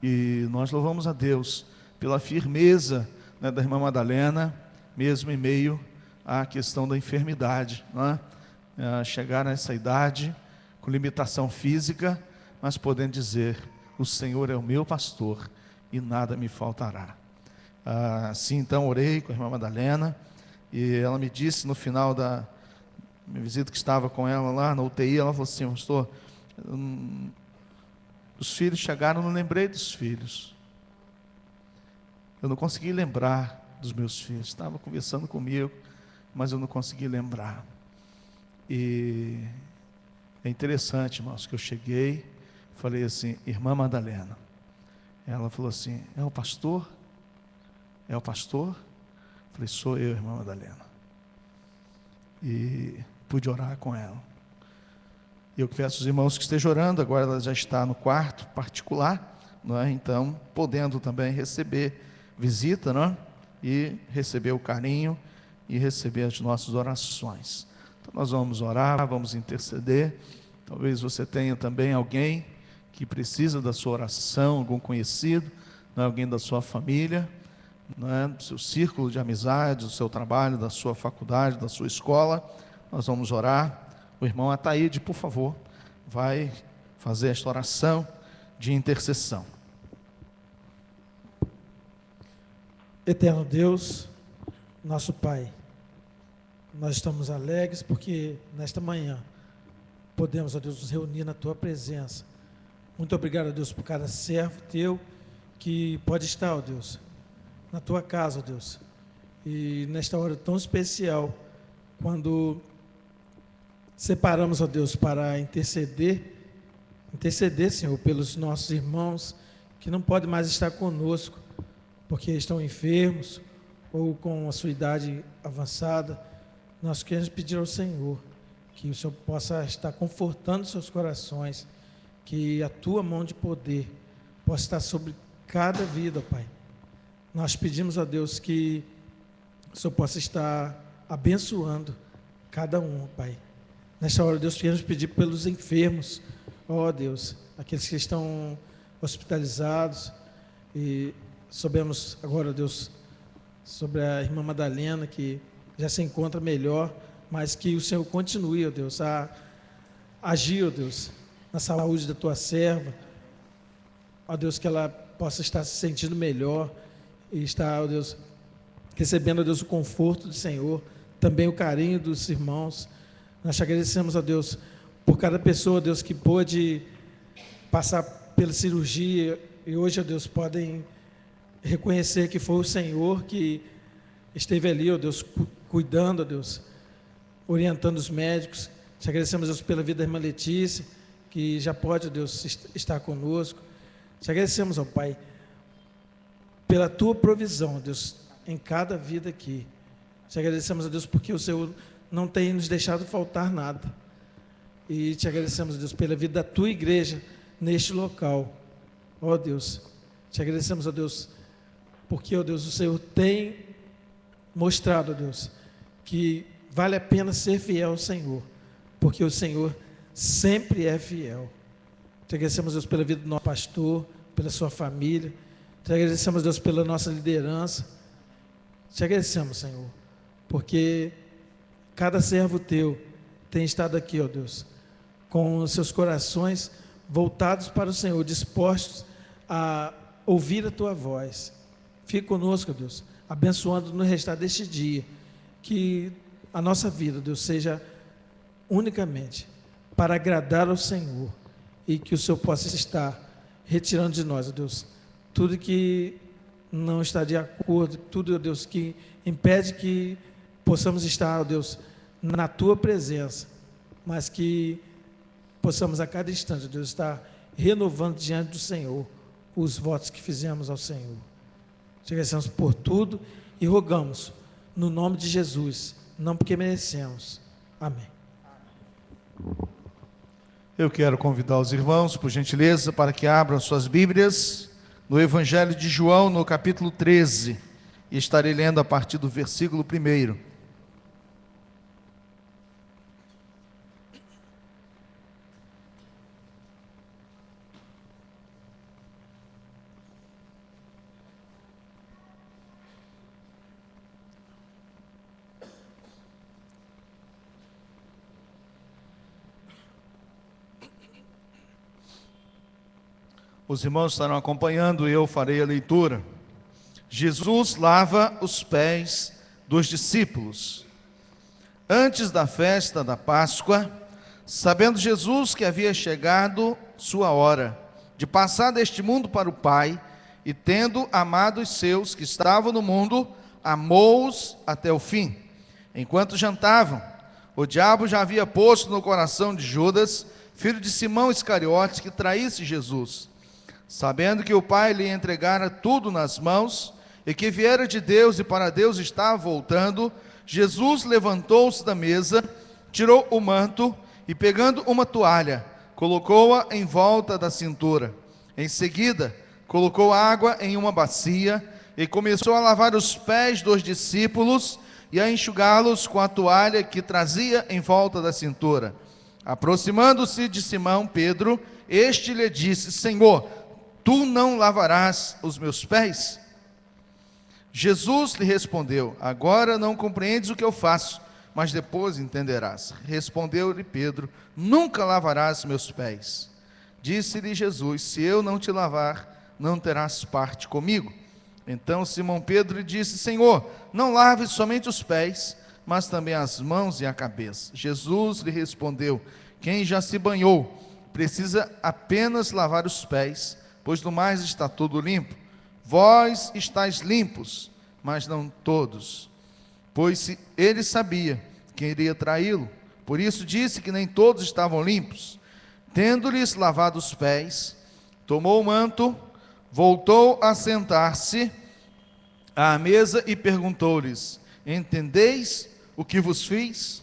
E nós louvamos a Deus pela firmeza da irmã Madalena, mesmo em meio à questão da enfermidade, chegar nessa idade com limitação física, mas podendo dizer: o Senhor é o meu pastor e nada me faltará. Assim, então, orei com a irmã Madalena, e ela me disse no final da minha visita, que estava com ela lá na UTI, ela falou assim: pastor, os filhos chegaram, eu não lembrei dos filhos. Eu não consegui lembrar dos meus filhos. Estava conversando comigo, mas eu não consegui lembrar. E é interessante, irmãos, que eu cheguei, falei assim: irmã Madalena. Ela falou assim: é o pastor? É o pastor? Falei: sou eu, irmã Madalena. E pude orar com ela. E eu peço aos irmãos que estejam orando. Agora ela já está no quarto particular, não é? Então, podendo também receber visita, não é? E receber o carinho e receber as nossas orações. Então nós vamos orar, vamos interceder. Talvez você tenha também alguém que precisa da sua oração, algum conhecido, não é? Alguém da sua família, não é? Do seu círculo de amizade, do seu trabalho, da sua faculdade, da sua escola. Nós vamos orar. O irmão Ataíde, por favor, vai fazer esta oração de intercessão. Eterno Deus, nosso Pai, nós estamos alegres porque nesta manhã podemos, ó Deus, nos reunir na Tua presença. Muito obrigado, ó Deus, por cada servo Teu que pode estar, ó Deus, na Tua casa, ó Deus. E nesta hora tão especial, quando separamos, ó Deus, para interceder, Senhor, pelos nossos irmãos que não podem mais estar conosco, porque estão enfermos ou com a sua idade avançada. Nós queremos pedir ao Senhor que o Senhor possa estar confortando seus corações, que a Tua mão de poder possa estar sobre cada vida, Pai. Nós pedimos a Deus que o Senhor possa estar abençoando cada um, Pai. Nesta hora, Deus, queremos pedir pelos enfermos, ó Deus, aqueles que estão hospitalizados, e soubemos agora, Deus, sobre a irmã Madalena, que já se encontra melhor, mas que o Senhor continue, ó Deus, a agir, ó Deus, na saúde da Tua serva, ó Deus, que ela possa estar se sentindo melhor e estar, ó Deus, recebendo, ó Deus, o conforto do Senhor, também o carinho dos irmãos. Nós te agradecemos, ó Deus, por cada pessoa, ó Deus, que pôde passar pela cirurgia e hoje, ó Deus, podem reconhecer que foi o Senhor que esteve ali, ó Deus, cuidando, ó Deus, orientando os médicos. Te agradecemos, Deus, pela vida da irmã Letícia, que já pode, ó Deus, estar conosco. Te agradecemos, ó Pai, pela Tua provisão, ó Deus, em cada vida aqui. Te agradecemos, ó Deus, porque o Senhor não tem nos deixado faltar nada. E te agradecemos, ó Deus, pela vida da Tua igreja neste local. Ó Deus, te agradecemos, ó Deus, porque, ó Deus, o Senhor tem mostrado, ó Deus, que vale a pena ser fiel ao Senhor, porque o Senhor sempre é fiel. Te agradecemos, Deus, pela vida do nosso pastor, pela sua família. Te agradecemos, Deus, pela nossa liderança. Te agradecemos, Senhor, porque cada servo Teu tem estado aqui, ó Deus, com os seus corações voltados para o Senhor, dispostos a ouvir a Tua voz. Fique conosco, Deus, abençoando no restar deste dia, que a nossa vida, Deus, seja unicamente para agradar ao Senhor, e que o Senhor possa estar retirando de nós, Deus, tudo que não está de acordo, tudo, Deus, que impede que possamos estar, Deus, na Tua presença, mas que possamos a cada instante, Deus, estar renovando diante do Senhor os votos que fizemos ao Senhor. Te agradecemos por tudo e rogamos no nome de Jesus, não porque merecemos. Amém. Eu quero convidar os irmãos, por gentileza, para que abram suas Bíblias no Evangelho de João, no capítulo 13, e estarei lendo a partir do versículo 1. Os irmãos estarão acompanhando e eu farei a leitura. Jesus lava os pés dos discípulos. Antes da festa da Páscoa, sabendo Jesus que havia chegado sua hora de passar deste mundo para o Pai, e tendo amado os seus que estavam no mundo, amou-os até o fim. Enquanto jantavam, o diabo já havia posto no coração de Judas, filho de Simão Iscariotes, que traísse Jesus. Sabendo que o Pai lhe entregara tudo nas mãos, e que viera de Deus e para Deus estava voltando, Jesus levantou-se da mesa, tirou o manto e, pegando uma toalha, colocou-a em volta da cintura. Em seguida, colocou água em uma bacia e começou a lavar os pés dos discípulos e a enxugá-los com a toalha que trazia em volta da cintura. Aproximando-se de Simão Pedro, este lhe disse: Senhor, tu não lavarás os meus pés? Jesus lhe respondeu: agora não compreendes o que eu faço, mas depois entenderás. Respondeu-lhe Pedro: nunca lavarás meus pés. Disse-lhe Jesus: se eu não te lavar, não terás parte comigo. Então Simão Pedro lhe disse: Senhor, não laves somente os pés, mas também as mãos e a cabeça. Jesus lhe respondeu: quem já se banhou precisa apenas lavar os pés, pois no mais está tudo limpo. Vós estáis limpos, mas não todos. Pois ele sabia quem iria traí-lo, por isso disse que nem todos estavam limpos. Tendo-lhes lavado os pés, tomou o manto, voltou a sentar-se à mesa e perguntou-lhes: entendeis o que vos fiz?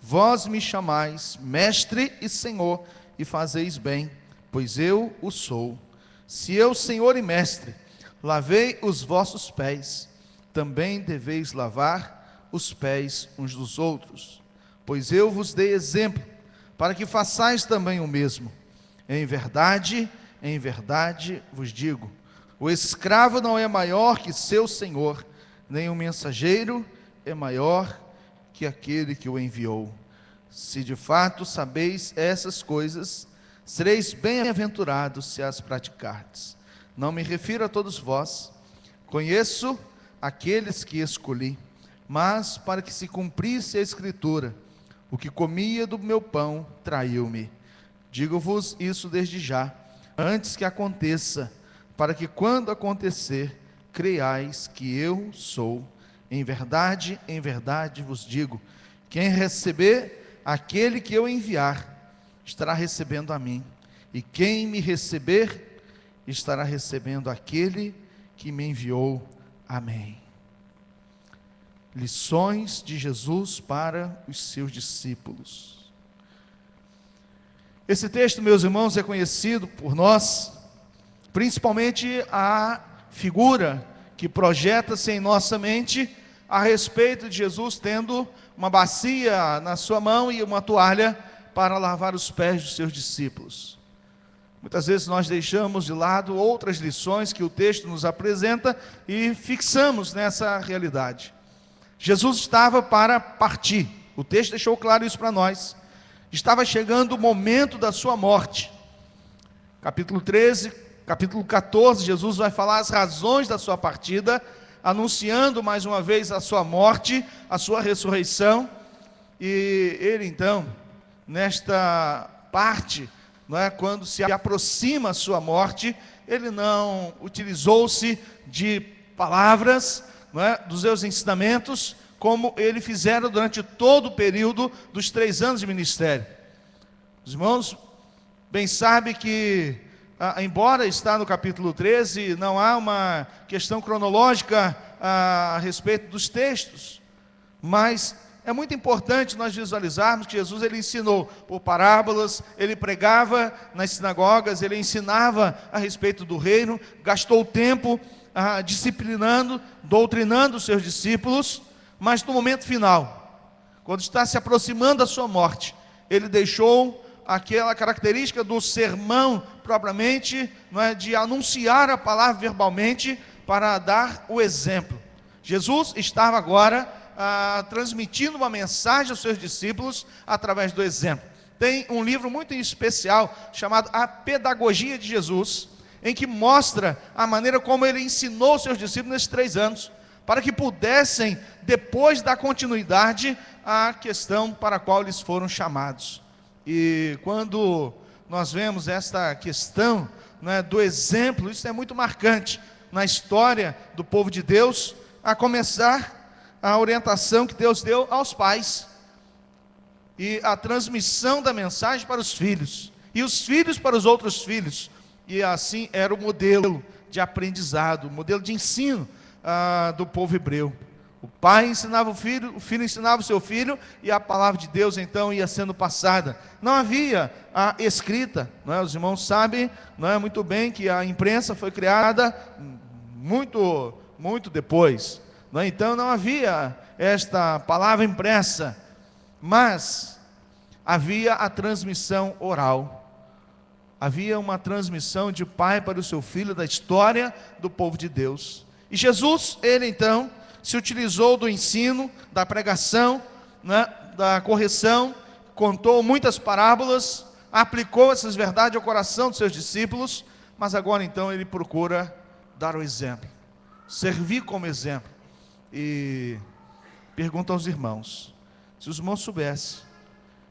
Vós me chamais mestre e senhor, e fazeis bem, pois eu o sou. Se eu, senhor e mestre, lavei os vossos pés, também deveis lavar os pés uns dos outros. Pois eu vos dei exemplo, para que façais também o mesmo. Em verdade vos digo: o escravo não é maior que seu senhor, nem o mensageiro é maior que aquele que o enviou. Se de fato sabeis essas coisas, sereis bem-aventurados se as praticardes. Não me refiro a todos vós, conheço aqueles que escolhi, mas para que se cumprisse a Escritura: o que comia do meu pão traiu-me. Digo-vos isso desde já, antes que aconteça, para que quando acontecer, creiais que eu sou. Em verdade vos digo: quem receber aquele que eu enviar, estará recebendo a mim, e quem me receber, estará recebendo aquele que me enviou. Amém. Lições de Jesus para os seus discípulos. Esse texto, meus irmãos, é conhecido por nós, principalmente a figura que projeta-se em nossa mente a respeito de Jesus tendo uma bacia na sua mão e uma toalha para lavar os pés dos seus discípulos. Muitas vezes nós deixamos de lado outras lições que o texto nos apresenta e fixamos nessa realidade. Jesus estava para partir, o texto deixou claro isso para nós. Estava chegando o momento da sua morte. Capítulo 13, capítulo 14, Jesus vai falar as razões da sua partida, anunciando mais uma vez a sua morte, a sua ressurreição. E ele então, nesta parte, quando se aproxima a sua morte, ele não utilizou-se de palavras, dos seus ensinamentos, como ele fizera durante todo o período dos 3 anos de ministério. Os irmãos bem sabem que, embora está no capítulo 13, não há uma questão cronológica a respeito dos textos, mas é muito importante nós visualizarmos que Jesus ele ensinou por parábolas, ele pregava nas sinagogas, ele ensinava a respeito do reino, gastou tempo disciplinando, doutrinando os seus discípulos, mas no momento final, quando está se aproximando da sua morte, ele deixou aquela característica do sermão propriamente, de anunciar a palavra verbalmente para dar o exemplo. Jesus estava agora transmitindo uma mensagem aos seus discípulos através do exemplo. Tem um livro muito especial chamado A Pedagogia de Jesus. em que mostra a maneira como ele ensinou seus discípulos nesses 3 anos, para que pudessem, depois dar continuidade à questão para a qual eles foram chamados. E quando nós vemos esta questão, né, do exemplo, isso é muito marcante na história do povo de Deus, a começar a orientação que Deus deu aos pais, e a transmissão da mensagem para os filhos, e os filhos para os outros filhos, e assim era o modelo de aprendizado, o modelo de ensino do povo hebreu. O pai ensinava o filho ensinava o seu filho, e a palavra de Deus então ia sendo passada. Não havia a escrita, não é? Os irmãos sabem, não é, muito bem que a imprensa foi criada muito depois, não é? Então não havia esta palavra impressa, mas havia a transmissão oral. Havia uma transmissão de pai para o seu filho da história do povo de Deus. E Jesus, ele então se utilizou do ensino, da pregação, né, da correção, contou muitas parábolas, aplicou essas verdades ao coração dos seus discípulos, mas agora então ele procura dar o exemplo, servir como exemplo. E pergunta aos irmãos: se os irmãos soubessem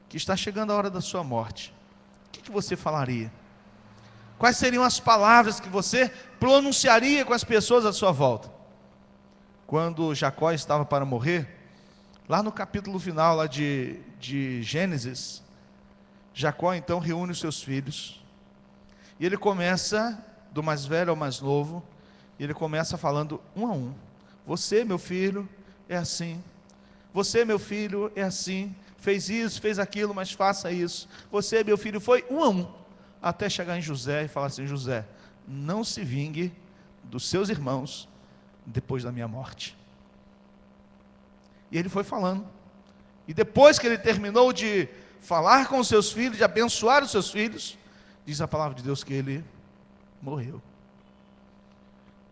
que está chegando a hora da sua morte, o que você falaria? Quais seriam as palavras que você pronunciaria com as pessoas à sua volta? Quando Jacó estava para morrer, lá no capítulo final lá de Gênesis, Jacó então reúne os seus filhos, e ele começa, do mais velho ao mais novo, e ele começa falando um a um: você, meu filho, é assim, você, meu filho, é assim, fez isso, fez aquilo, mas faça isso, você, meu filho, foi um a um, até chegar em José e falar assim: José, não se vingue dos seus irmãos depois da minha morte. E ele foi falando, e depois que ele terminou de falar com os seus filhos, de abençoar os seus filhos, diz a palavra de Deus que ele morreu.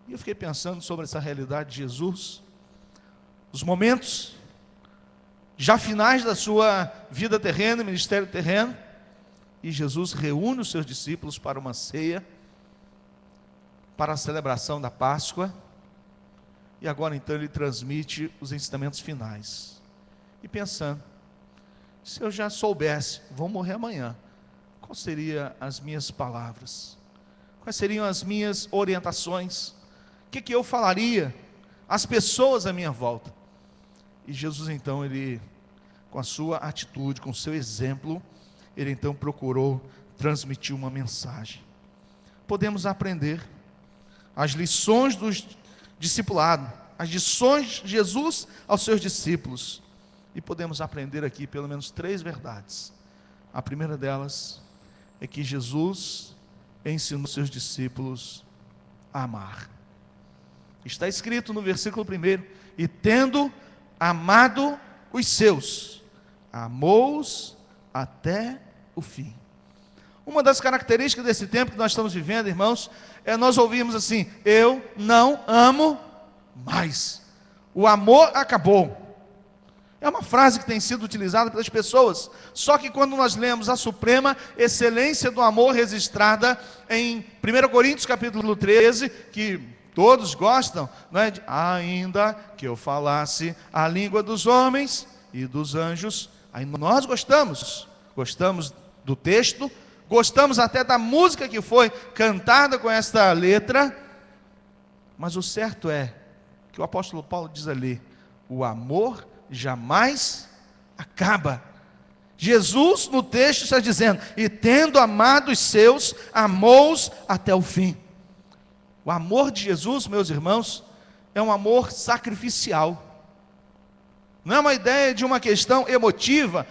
E eu fiquei pensando sobre essa realidade de Jesus, os momentos já finais da sua vida terrena, ministério terreno, e Jesus reúne os seus discípulos para uma ceia, para a celebração da Páscoa, e agora então ele transmite os ensinamentos finais. E pensando, se eu já soubesse, vou morrer amanhã, quais seriam as minhas palavras? Quais seriam as minhas orientações? O que eu falaria às pessoas à minha volta? E Jesus então, ele, com a sua atitude, com o seu exemplo, ele então procurou transmitir uma mensagem. Podemos aprender as lições do discipulado, as lições de Jesus aos seus discípulos, e podemos aprender aqui pelo menos 3 verdades. A primeira delas é que Jesus ensinou seus discípulos a amar. Está escrito no versículo 1: e tendo amado os seus, amou-os até o fim. Uma das características desse tempo que nós estamos vivendo, irmãos, é nós ouvirmos assim: eu não amo mais, o amor acabou. É uma frase que tem sido utilizada pelas pessoas, só que quando nós lemos a suprema excelência do amor registrada em 1 Coríntios capítulo 13, que todos gostam, não é? Ainda que eu falasse a língua dos homens e dos anjos, aí nós gostamos do texto, gostamos até da música que foi cantada com esta letra, mas o certo é que o apóstolo Paulo diz ali: o amor jamais acaba. Jesus no texto está dizendo: e tendo amado os seus, amou-os até o fim. O amor de Jesus, meus irmãos, é um amor sacrificial. Não é uma ideia de uma questão emotiva,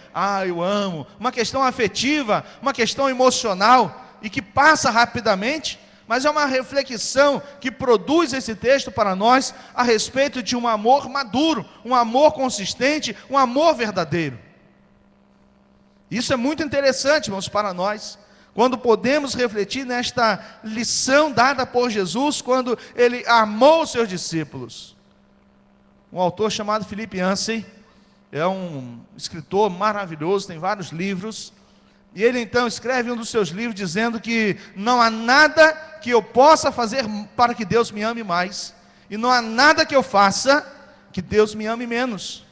eu amo, uma questão afetiva, uma questão emocional, e que passa rapidamente, mas é uma reflexão que produz esse texto para nós, a respeito de um amor maduro, um amor consistente, um amor verdadeiro. Isso é muito interessante, irmãos, para nós, quando podemos refletir nesta lição dada por Jesus, quando ele amou os seus discípulos. Um autor chamado Philip Yancey, é um escritor maravilhoso, tem vários livros, E ele então escreve em um dos seus livros dizendo que não há nada que eu possa fazer para que Deus me ame mais, e não há nada que eu faça que Deus me ame menos.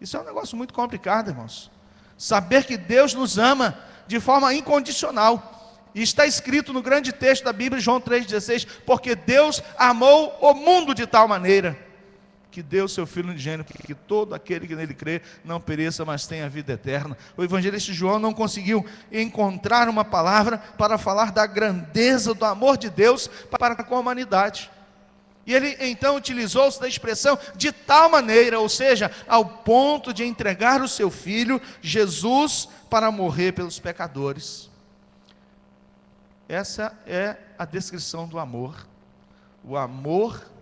Isso é um negócio muito complicado, irmãos. Saber que Deus nos ama de forma incondicional. E está escrito no grande texto da Bíblia, João 3,16, porque Deus amou o mundo de tal maneira que deu seu Filho unigênito, que todo aquele que nele crê não pereça, mas tenha vida eterna. O evangelista João não conseguiu encontrar uma palavra para falar da grandeza do amor de Deus para com a humanidade. E ele então utilizou-se da expressão de tal maneira, ou seja, ao ponto de entregar o seu Filho, Jesus, para morrer pelos pecadores. Essa é a descrição do amor. O amor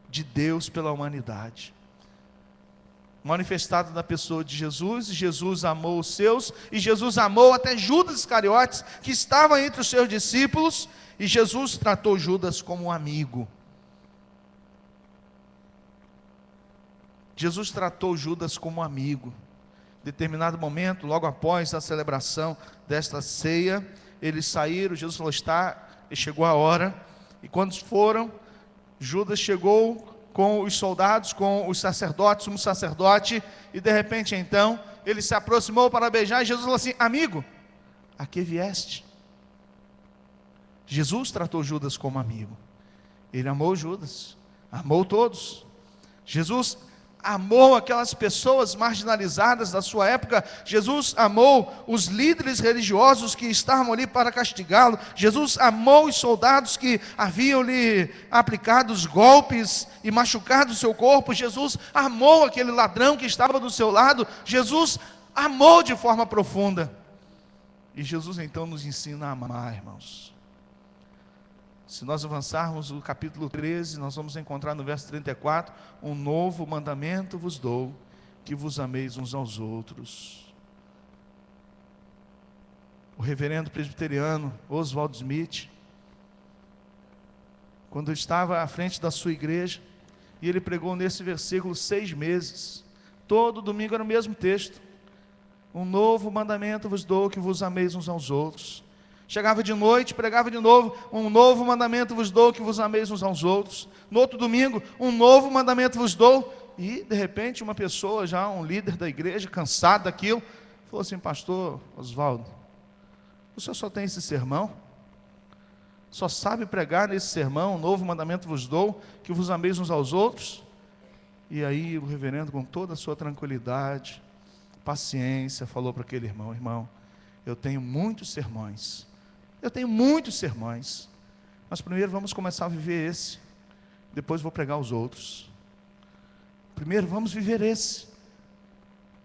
de Deus pela humanidade, manifestado na pessoa de Jesus. Jesus amou os seus, e Jesus amou até Judas Iscariotes, que estava entre os seus discípulos, e Jesus tratou Judas como um amigo. Jesus tratou Judas como um amigo. Em determinado momento, logo após a celebração desta ceia, eles saíram, Jesus falou, chegou a hora, e quando foram, Judas chegou com os soldados, com os sacerdotes, sumo sacerdote, e de repente então, ele se aproximou para beijar, e Jesus falou assim, amigo, a que vieste? Jesus tratou Judas como amigo, ele amou Judas, amou todos. Jesus amou aquelas pessoas marginalizadas da sua época. Jesus amou os líderes religiosos que estavam ali para castigá-lo. Jesus amou os soldados que haviam lhe aplicado os golpes e machucado o seu corpo. Jesus amou aquele ladrão que estava do seu lado. Jesus amou de forma profunda. E Jesus então nos ensina a amar, irmãos. Se nós avançarmos o capítulo 13, nós vamos encontrar no verso 34, um novo mandamento vos dou, que vos ameis uns aos outros. O reverendo presbiteriano Oswald Smith, quando estava à frente da sua igreja, e ele pregou nesse versículo 6 meses, todo domingo era o mesmo texto, um novo mandamento vos dou, que vos ameis uns aos outros. Chegava de noite, pregava de novo, um novo mandamento vos dou, que vos ameis uns aos outros. No outro domingo, um novo mandamento vos dou. E de repente uma pessoa, já um líder da igreja, cansado daquilo, falou assim, pastor Oswaldo, o senhor só tem esse sermão? Só sabe pregar nesse sermão, um novo mandamento vos dou, que vos ameis uns aos outros? E aí o reverendo, com toda a sua tranquilidade, paciência, falou para aquele irmão, irmão, eu tenho muitos sermões, mas primeiro vamos começar a viver esse, depois vou pregar os outros. Primeiro vamos viver esse,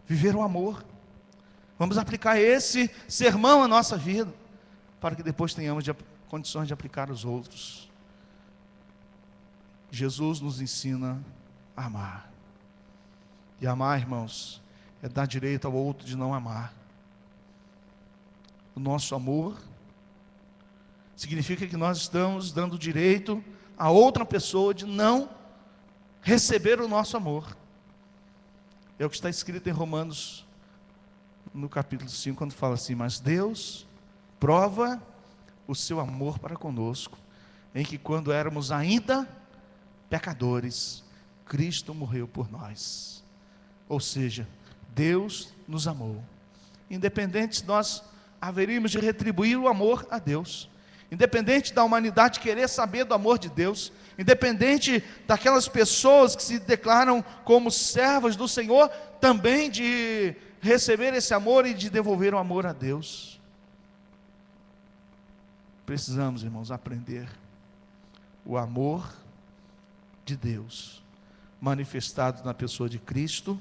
viver o amor, vamos aplicar esse sermão à nossa vida, para que depois tenhamos condições de aplicar os outros. Jesus nos ensina a amar, e amar, irmãos, é dar direito ao outro de não amar. O nosso amor significa que nós estamos dando direito a outra pessoa de não receber o nosso amor. É o que está escrito em Romanos, no capítulo 5, quando fala assim, mas Deus prova o seu amor para conosco, em que quando éramos ainda pecadores, Cristo morreu por nós. Ou seja, Deus nos amou, independente se nós haveríamos de retribuir o amor a Deus, independente da humanidade querer saber do amor de Deus, independente daquelas pessoas que se declaram como servas do Senhor, também de receber esse amor e de devolver o amor a Deus. Precisamos, irmãos, aprender o amor de Deus, manifestado na pessoa de Cristo,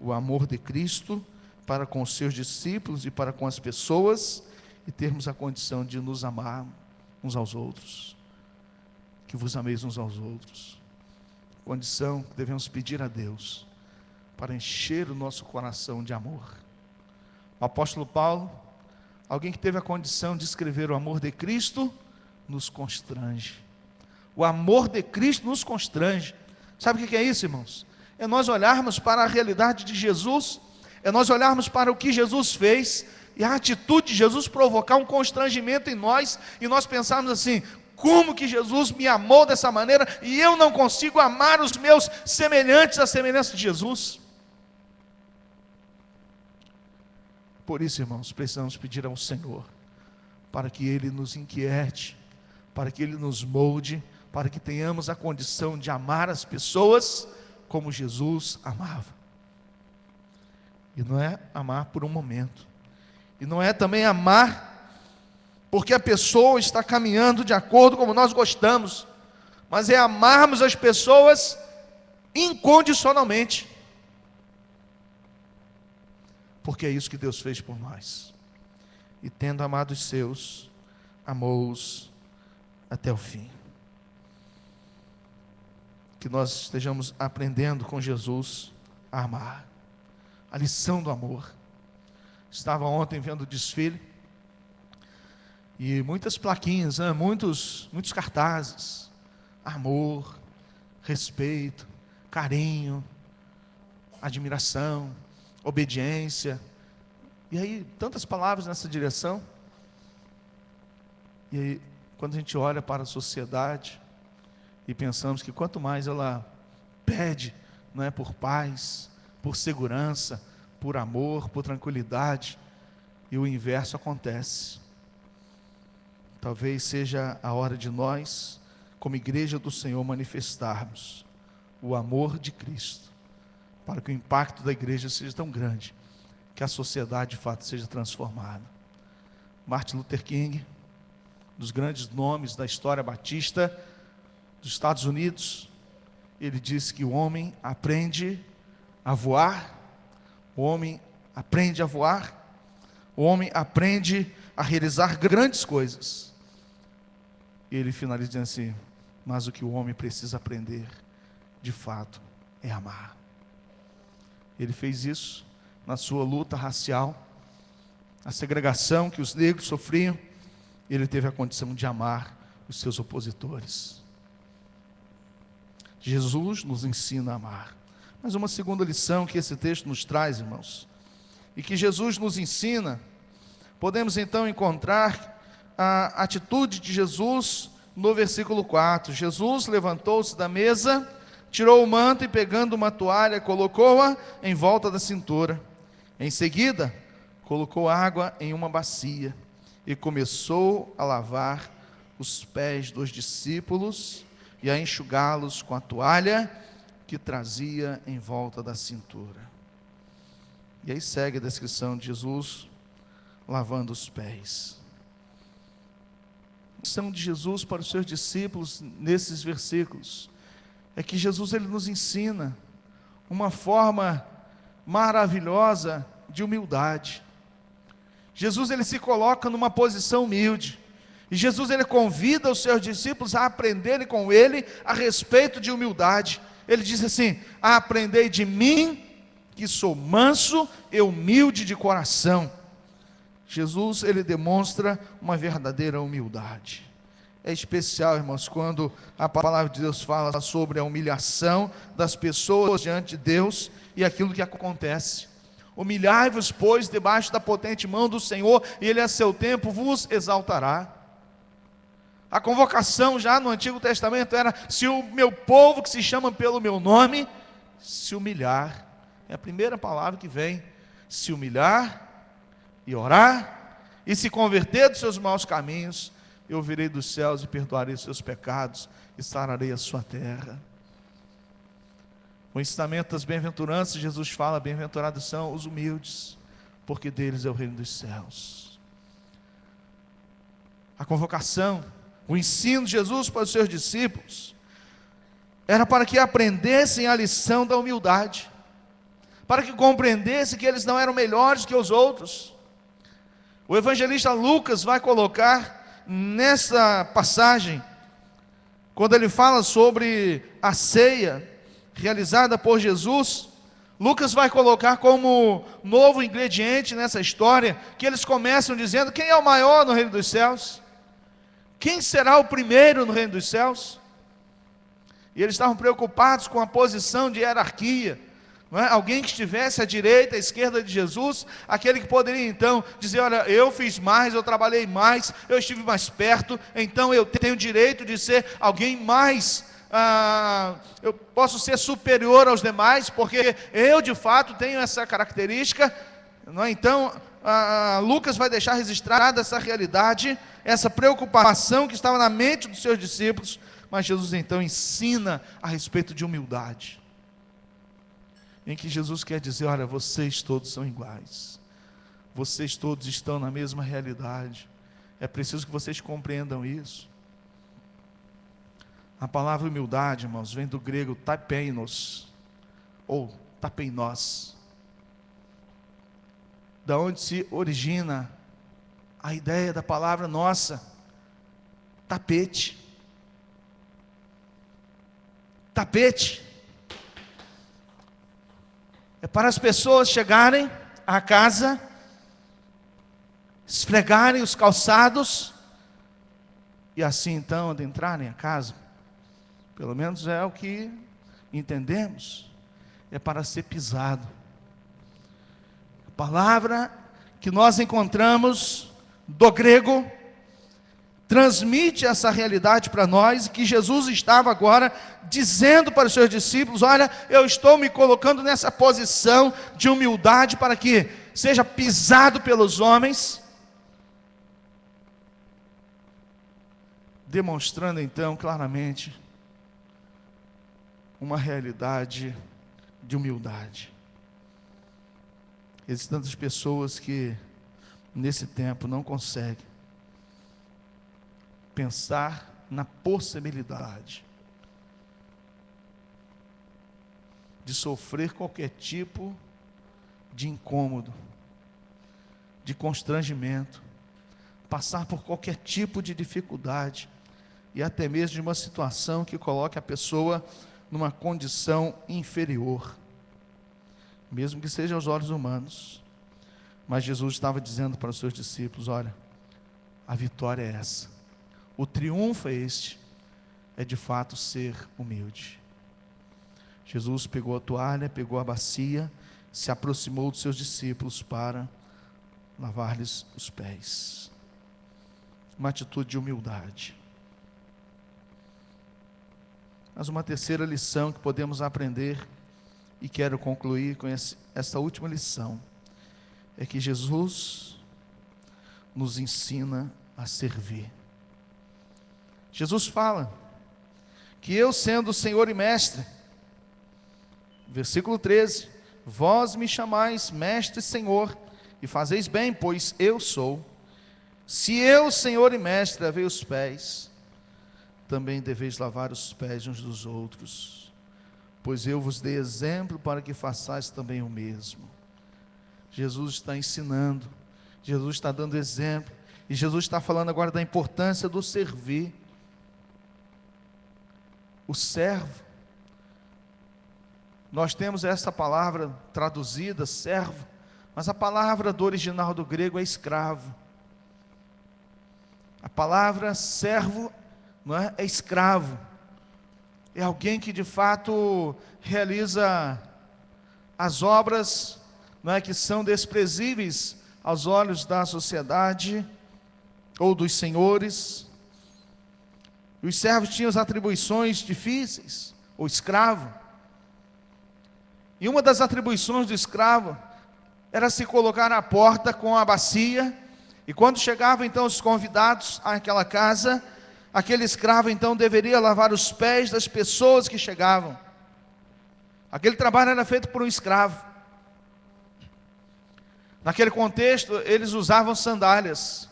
o amor de Cristo, para com os seus discípulos e para com as pessoas, e termos a condição de nos amar uns aos outros, que vos ameis uns aos outros, condição que devemos pedir a Deus, para encher o nosso coração de amor. O apóstolo Paulo, alguém que teve a condição de escrever o amor de Cristo, nos constrange. O amor de Cristo nos constrange. Sabe o que é isso, irmãos? É nós olharmos para a realidade de Jesus, é nós olharmos para o que Jesus fez, E a atitude de Jesus provocar um constrangimento em nós, e nós pensarmos assim: como que Jesus me amou dessa maneira, e eu não consigo amar os meus semelhantes à semelhança de Jesus? Por isso, irmãos, precisamos pedir ao Senhor, para que Ele nos inquiete, para que Ele nos molde, para que tenhamos a condição de amar as pessoas como Jesus amava. E não é amar por um momento, e não é também amar porque a pessoa está caminhando de acordo como nós gostamos, mas é amarmos as pessoas incondicionalmente, porque é isso que Deus fez por nós. E tendo amado os seus, amou-os até o fim. Que nós estejamos aprendendo com Jesus a amar, a lição do amor. Estava ontem vendo o desfile, e muitas plaquinhas, né? muitos cartazes: amor, respeito, carinho, admiração, obediência, e aí tantas palavras nessa direção. E aí, quando a gente olha para a sociedade e pensamos que quanto mais ela pede, não é, por paz, por segurança, por amor, por tranquilidade, e o inverso acontece. Talvez seja a hora de nós, como igreja do Senhor, manifestarmos o amor de Cristo, para que o impacto da igreja seja tão grande, que a sociedade de fato seja transformada. Martin Luther King, dos grandes nomes da história batista dos Estados Unidos, ele disse que o homem aprende a voar, o homem aprende a voar, o homem aprende a realizar grandes coisas. E ele finaliza dizendo assim: mas o que o homem precisa aprender, de fato, é amar. Ele fez isso na sua luta racial, a segregação que os negros sofriam, ele teve a condição de amar os seus opositores. Jesus nos ensina a amar. Mas uma segunda lição que esse texto nos traz, irmãos, e que Jesus nos ensina, podemos então encontrar a atitude de Jesus no versículo 4. Jesus levantou-se da mesa, tirou o manto e, pegando uma toalha, colocou-a em volta da cintura. Em seguida, colocou água em uma bacia e começou a lavar os pés dos discípulos e a enxugá-los com a toalha que trazia em volta da cintura. E aí segue a descrição de Jesus lavando os pés. A missão de Jesus para os seus discípulos nesses versículos é que Jesus, ele nos ensina uma forma maravilhosa de humildade. Jesus, ele se coloca numa posição humilde, e Jesus, ele convida os seus discípulos a aprenderem com ele a respeito de humildade. Ele diz assim: aprendei de mim, que sou manso e humilde de coração. Jesus, ele demonstra uma verdadeira humildade. É especial, irmãos, quando a palavra de Deus fala sobre a humilhação das pessoas diante de Deus e aquilo que acontece. Humilhai-vos, pois, debaixo da potente mão do Senhor, e Ele a seu tempo vos exaltará. A convocação já no Antigo Testamento era: se o meu povo, que se chama pelo meu nome, se humilhar. É a primeira palavra que vem: se humilhar e orar, e se converter dos seus maus caminhos, eu virei dos céus e perdoarei os seus pecados, e sararei a sua terra. O ensinamento das bem-aventuranças, Jesus fala: bem-aventurados são os humildes, porque deles é o reino dos céus. A convocação, o ensino de Jesus para os seus discípulos, era para que aprendessem a lição da humildade, para que compreendessem que eles não eram melhores que os outros. O evangelista Lucas vai colocar nessa passagem, quando ele fala sobre a ceia realizada por Jesus, Lucas vai colocar como novo ingrediente nessa história, que eles começam dizendo: quem é o maior no reino dos céus? Quem será o primeiro no reino dos céus? E eles estavam preocupados com a posição de hierarquia, não é? Alguém que estivesse à direita, à esquerda de Jesus, aquele que poderia então dizer: olha, eu fiz mais, eu trabalhei mais, eu estive mais perto, então eu tenho o direito de ser alguém mais, eu posso ser superior aos demais, porque eu de fato tenho essa característica, não é? Então Lucas vai deixar registrada essa realidade, essa preocupação que estava na mente dos seus discípulos, mas Jesus então ensina a respeito de humildade, em que Jesus quer dizer: olha, vocês todos são iguais, vocês todos estão na mesma realidade, é preciso que vocês compreendam isso. A palavra humildade, irmãos, vem do grego tapeinos, ou tapeinos, da onde se origina a ideia da palavra nossa, tapete. Tapete é para as pessoas chegarem à casa, esfregarem os calçados e assim então adentrarem a casa. Pelo menos é o que entendemos. É para ser pisado. A palavra que nós encontramos do grego transmite essa realidade para nós, que Jesus estava agora dizendo para os seus discípulos: olha, eu estou me colocando nessa posição de humildade para que seja pisado pelos homens, demonstrando então claramente uma realidade de humildade. Existem tantas pessoas que nesse tempo não conseguem pensar na possibilidade de sofrer qualquer tipo de incômodo, de constrangimento, passar por qualquer tipo de dificuldade, e até mesmo de uma situação que coloque a pessoa numa condição inferior, mesmo que seja aos olhos humanos. Mas Jesus estava dizendo para os seus discípulos: olha, a vitória é essa, o triunfo é este, é de fato ser humilde. Jesus pegou a toalha, pegou a bacia, se aproximou dos seus discípulos para lavar-lhes os pés. Uma atitude de humildade. Mas uma terceira lição que podemos aprender, e quero concluir com essa última lição, é que Jesus nos ensina a servir. Jesus fala que eu, sendo Senhor e Mestre, versículo 13, vós me chamais Mestre e Senhor, e fazeis bem, pois eu sou. Se eu, Senhor e Mestre, lavei os pés, também deveis lavar os pés uns dos outros, pois eu vos dei exemplo para que façais também o mesmo. Jesus está ensinando, Jesus está dando exemplo, e Jesus está falando agora da importância do servir. O servo, nós temos essa palavra traduzida, servo, mas a palavra do original do grego é escravo. A palavra servo, não é? É escravo, é alguém que de fato realiza as obras, não é, que são desprezíveis aos olhos da sociedade ou dos senhores. Os servos tinham as atribuições difíceis, o escravo, e uma das atribuições do escravo era se colocar à porta com a bacia, e quando chegavam então os convidados àquela casa, aquele escravo então deveria lavar os pés das pessoas que chegavam. Aquele trabalho era feito por um escravo. Naquele contexto, eles usavam sandálias.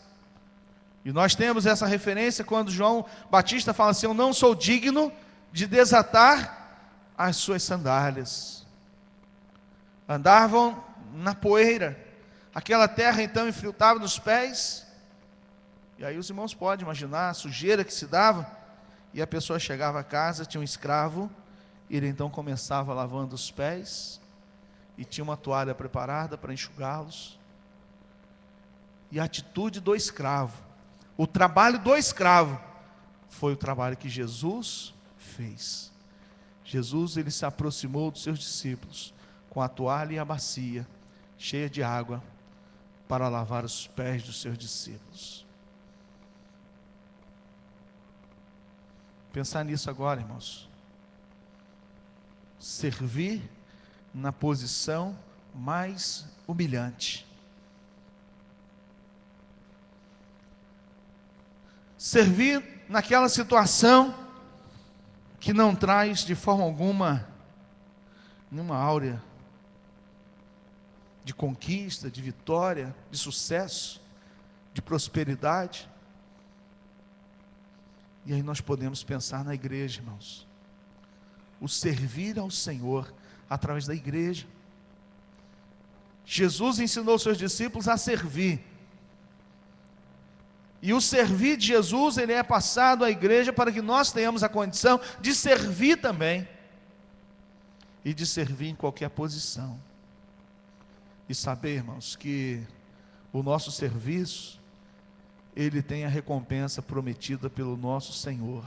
E nós temos essa referência quando João Batista fala assim: eu não sou digno de desatar as suas sandálias. Andavam na poeira, aquela terra então infiltrava nos pés, e aí os irmãos podem imaginar a sujeira que se dava, e a pessoa chegava a casa, tinha um escravo, e ele então começava lavando os pés, e tinha uma toalha preparada para enxugá-los. E a atitude do escravo, o trabalho do escravo, foi o trabalho que Jesus fez. Jesus, ele se aproximou dos seus discípulos com a toalha e a bacia cheia de água para lavar os pés dos seus discípulos. Pensar nisso agora, irmãos. Servir na posição mais humilhante. Servir naquela situação que não traz de forma alguma nenhuma áurea de conquista, de vitória, de sucesso, de prosperidade. E aí nós podemos pensar na igreja, irmãos. O servir ao Senhor através da igreja. Jesus ensinou seus discípulos a servir. E o servir de Jesus, ele é passado à igreja para que nós tenhamos a condição de servir também. E de servir em qualquer posição. E saber, irmãos, que o nosso serviço, ele tem a recompensa prometida pelo nosso Senhor.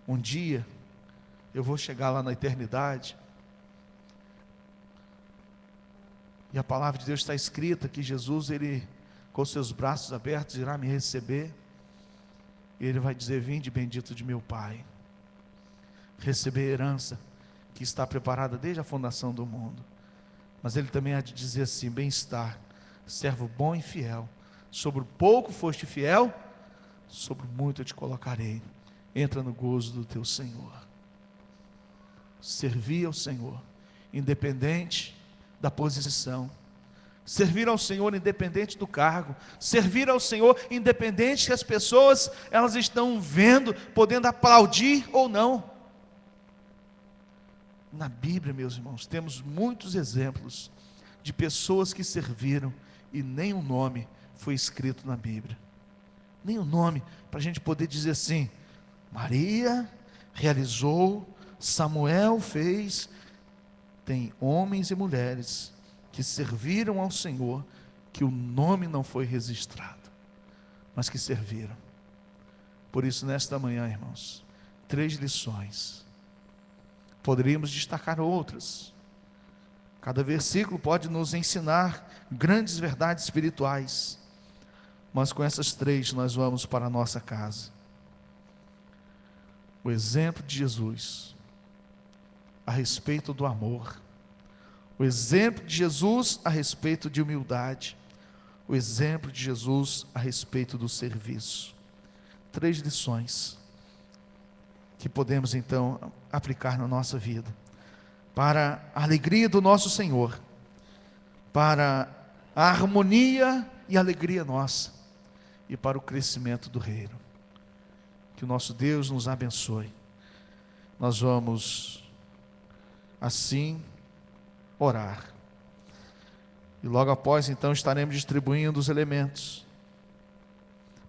Um dia, eu vou chegar lá na eternidade, e a palavra de Deus está escrita que Jesus, ele, com seus braços abertos, irá me receber, e ele vai dizer: vinde bendito de meu Pai, receber a herança que está preparada desde a fundação do mundo. Mas ele também há de dizer assim: bem-estar, servo bom e fiel, sobre o pouco foste fiel, sobre o muito eu te colocarei, entra no gozo do teu Senhor. Servir ao Senhor, independente da posição, servir ao Senhor independente do cargo, servir ao Senhor independente que as pessoas, elas estão vendo, podendo aplaudir ou não. Na Bíblia, meus irmãos, temos muitos exemplos de pessoas que serviram e nem o nome foi escrito na Bíblia, nem o nome para a gente poder dizer assim: Maria realizou, Samuel fez. Tem homens e mulheres que serviram ao Senhor, que o nome não foi registrado, mas que serviram. Por isso, nesta manhã, irmãos, 3 lições. Poderíamos destacar outras. Cada versículo pode nos ensinar grandes verdades espirituais, mas com essas 3 nós vamos para a nossa casa. O exemplo de Jesus a respeito do amor, o exemplo de Jesus a respeito de humildade, o exemplo de Jesus a respeito do serviço. 3 lições que podemos então aplicar na nossa vida, para a alegria do nosso Senhor, para a harmonia e alegria nossa, e para o crescimento do reino. Que o nosso Deus nos abençoe. Nós vamos assim orar, e logo após então estaremos distribuindo os elementos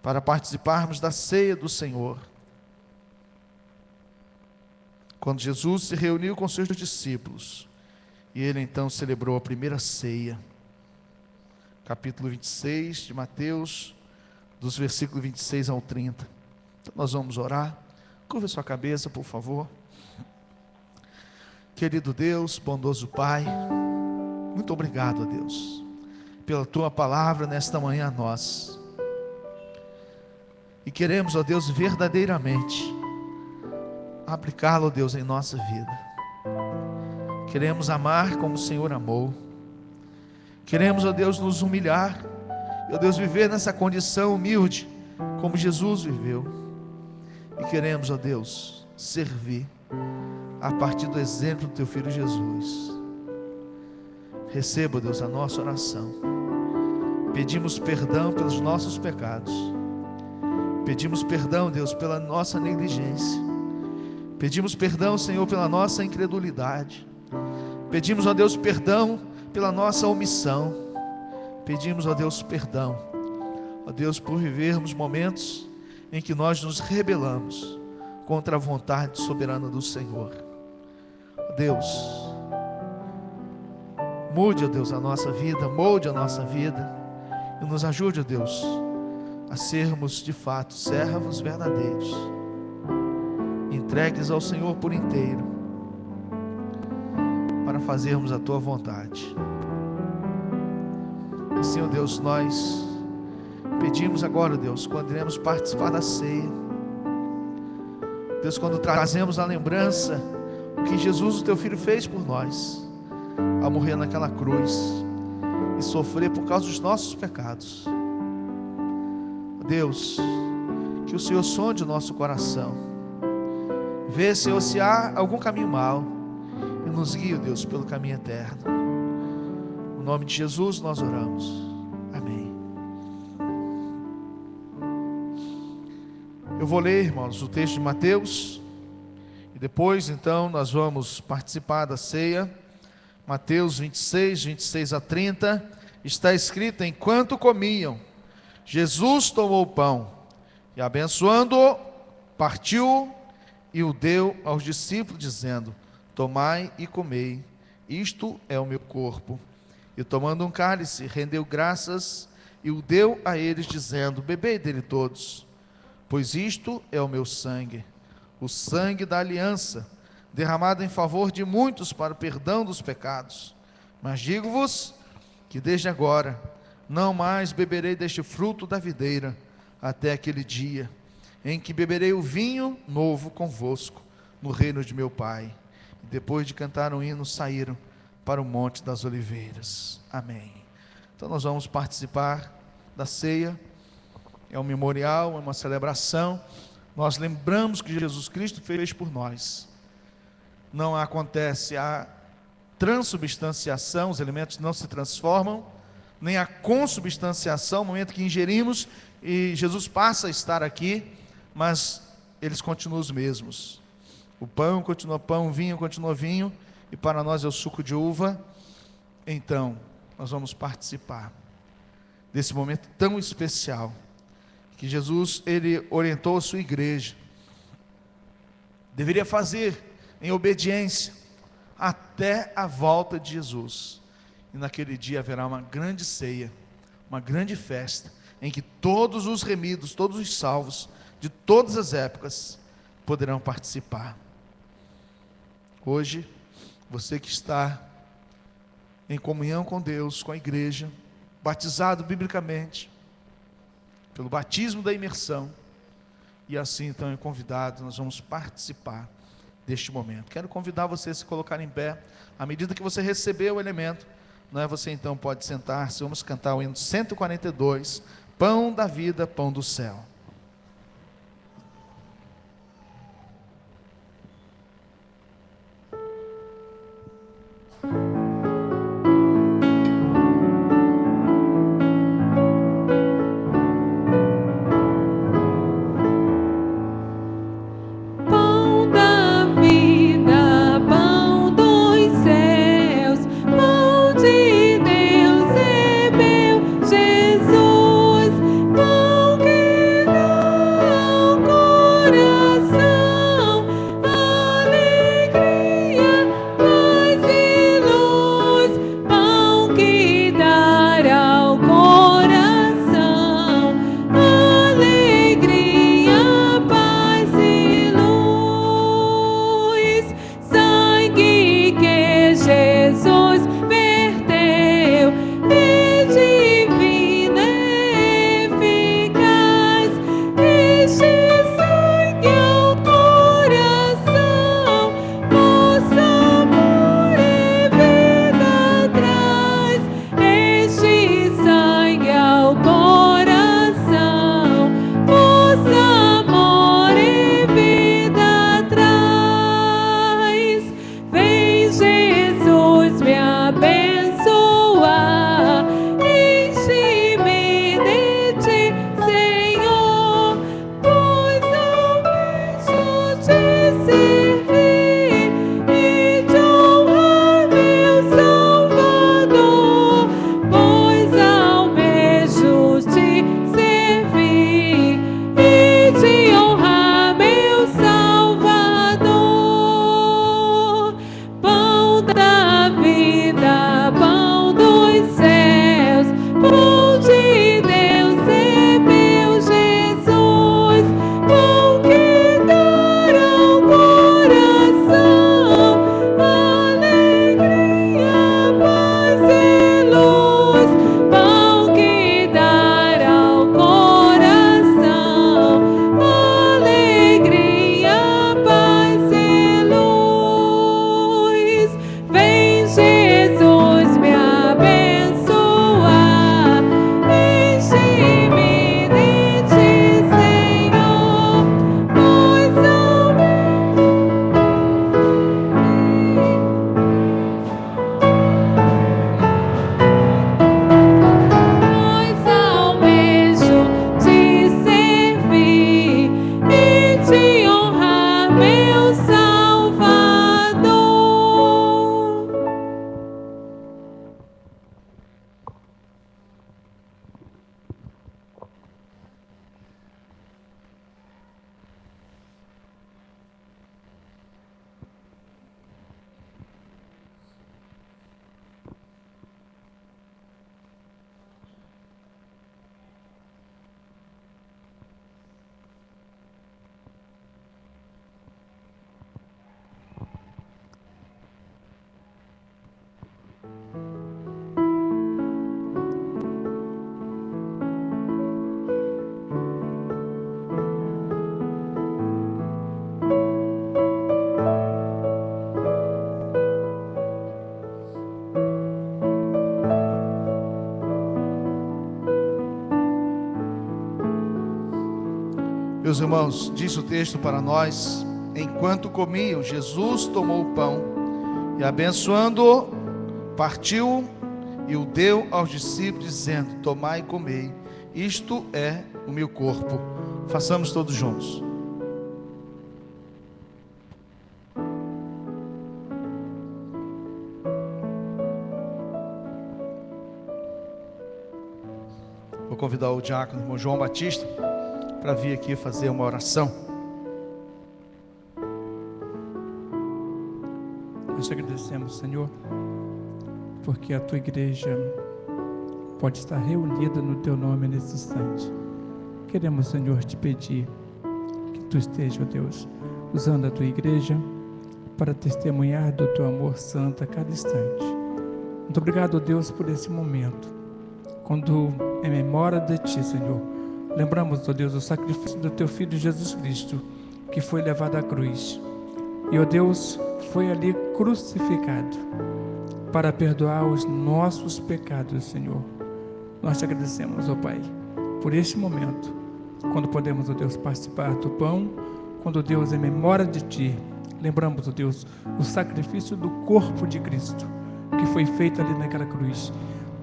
para participarmos da ceia do Senhor. Quando Jesus se reuniu com seus discípulos, e ele então celebrou a primeira ceia, capítulo 26 de Mateus, dos versículos 26 ao 30. Então nós vamos orar. Curva sua cabeça, por favor. Querido Deus, bondoso Pai, muito obrigado, ó Deus, pela Tua palavra nesta manhã a nós. E queremos, ó Deus, verdadeiramente aplicá-lo, ó Deus, em nossa vida. Queremos amar como o Senhor amou. Queremos, ó Deus, nos humilhar, ó Deus, viver nessa condição humilde, como Jesus viveu. E queremos, ó Deus, servir a partir do exemplo do Teu Filho Jesus. Receba, ó Deus, a nossa oração. Pedimos perdão pelos nossos pecados. Pedimos perdão, Deus, pela nossa negligência. Pedimos perdão, Senhor, pela nossa incredulidade. Pedimos, ó Deus, perdão pela nossa omissão. Pedimos, ó Deus, perdão, ó Deus, por vivermos momentos em que nós nos rebelamos contra a vontade soberana do Senhor. Ó Deus, mude, ó Deus, a nossa vida, molde a nossa vida, e nos ajude, ó Deus, a sermos de fato servos verdadeiros, entregues ao Senhor por inteiro, para para fazermos a tua vontade. Senhor Deus, nós pedimos agora, Deus, quando iremos participar da ceia, Deus, quando trazemos a lembrança o que Jesus, o teu Filho, fez por nós, ao morrer naquela cruz e sofrer por causa dos nossos pecados. Deus, que o Senhor sonde o nosso coração, vê, Senhor, se há algum caminho mau e nos guie, Deus, pelo caminho eterno. No nome de Jesus nós oramos. Amém. Eu vou ler, irmãos, o texto de Mateus e depois então nós vamos participar da ceia. Mateus 26, 26 a 30, está escrito: enquanto comiam, Jesus tomou o pão e, abençoando-o, partiu e o deu aos discípulos, dizendo: tomai e comei, isto é o meu corpo. E tomando um cálice, rendeu graças e o deu a eles, dizendo: bebei dele todos, pois isto é o meu sangue, o sangue da aliança, derramado em favor de muitos para o perdão dos pecados. Mas digo-vos que desde agora não mais beberei deste fruto da videira, até aquele dia em que beberei o vinho novo convosco no reino de meu Pai. E depois de cantar um hino, saíram para o Monte das Oliveiras. Amém. Então nós vamos participar da ceia. É um memorial, é uma celebração. Nós lembramos que Jesus Cristo fez por nós. Não acontece a transubstanciação, os elementos não se transformam, nem a consubstanciação, no momento que ingerimos e Jesus passa a estar aqui, mas eles continuam os mesmos. O pão continua pão, o vinho continua vinho, e para nós é o suco de uva. Então, nós vamos participar desse momento tão especial, que Jesus, ele orientou a sua igreja, deveria fazer em obediência, até a volta de Jesus. E naquele dia haverá uma grande ceia, uma grande festa, em que todos os remidos, todos os salvos, de todas as épocas, poderão participar. Hoje, você que está em comunhão com Deus, com a igreja, batizado biblicamente, pelo batismo da imersão, e assim então é convidado, nós vamos participar deste momento. Quero convidar você a se colocar em pé, à medida que você receber o elemento, não é? Você então pode sentar-se, vamos cantar o hino 142, Pão da vida, pão do céu. Jesus, pão que Meus irmãos, diz o texto para nós: enquanto comiam, Jesus tomou o pão e, abençoando-o, partiu e o deu aos discípulos, dizendo: tomai e comei, isto é o meu corpo. Façamos todos juntos. Vou convidar o diácono, irmão João Batista, para vir aqui fazer uma oração. Nós te agradecemos, Senhor, porque a tua igreja pode estar reunida no teu nome nesse instante. Queremos, Senhor, te pedir que tu esteja, ó Deus, usando a tua igreja para testemunhar do teu amor santo a cada instante. Muito obrigado, ó Deus, por esse momento, quando em memória de ti, Senhor, lembramos, ó Deus, o sacrifício do teu Filho Jesus Cristo, que foi levado à cruz. E, ó Deus, foi ali crucificado para perdoar os nossos pecados, Senhor. Nós te agradecemos, ó Pai, por este momento, quando podemos, ó Deus, participar do pão, quando, Deus, em memória de ti, lembramos, ó Deus, o sacrifício do corpo de Cristo, que foi feito ali naquela cruz,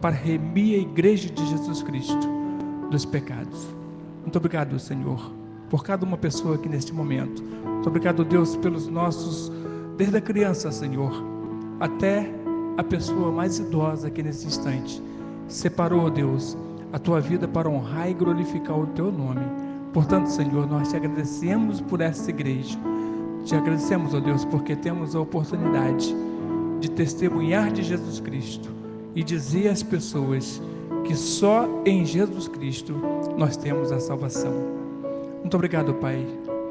para remir a igreja de Jesus Cristo dos pecados. Muito obrigado, Senhor, por cada uma pessoa aqui neste momento. Muito obrigado, Deus, pelos nossos, desde a criança, Senhor, até a pessoa mais idosa aqui nesse instante. Separou, Deus, a tua vida para honrar e glorificar o teu nome. Portanto, Senhor, nós te agradecemos por essa igreja. Te agradecemos, ó Deus, porque temos a oportunidade de testemunhar de Jesus Cristo e dizer às pessoas que só em Jesus Cristo nós temos a salvação. Muito obrigado, Pai,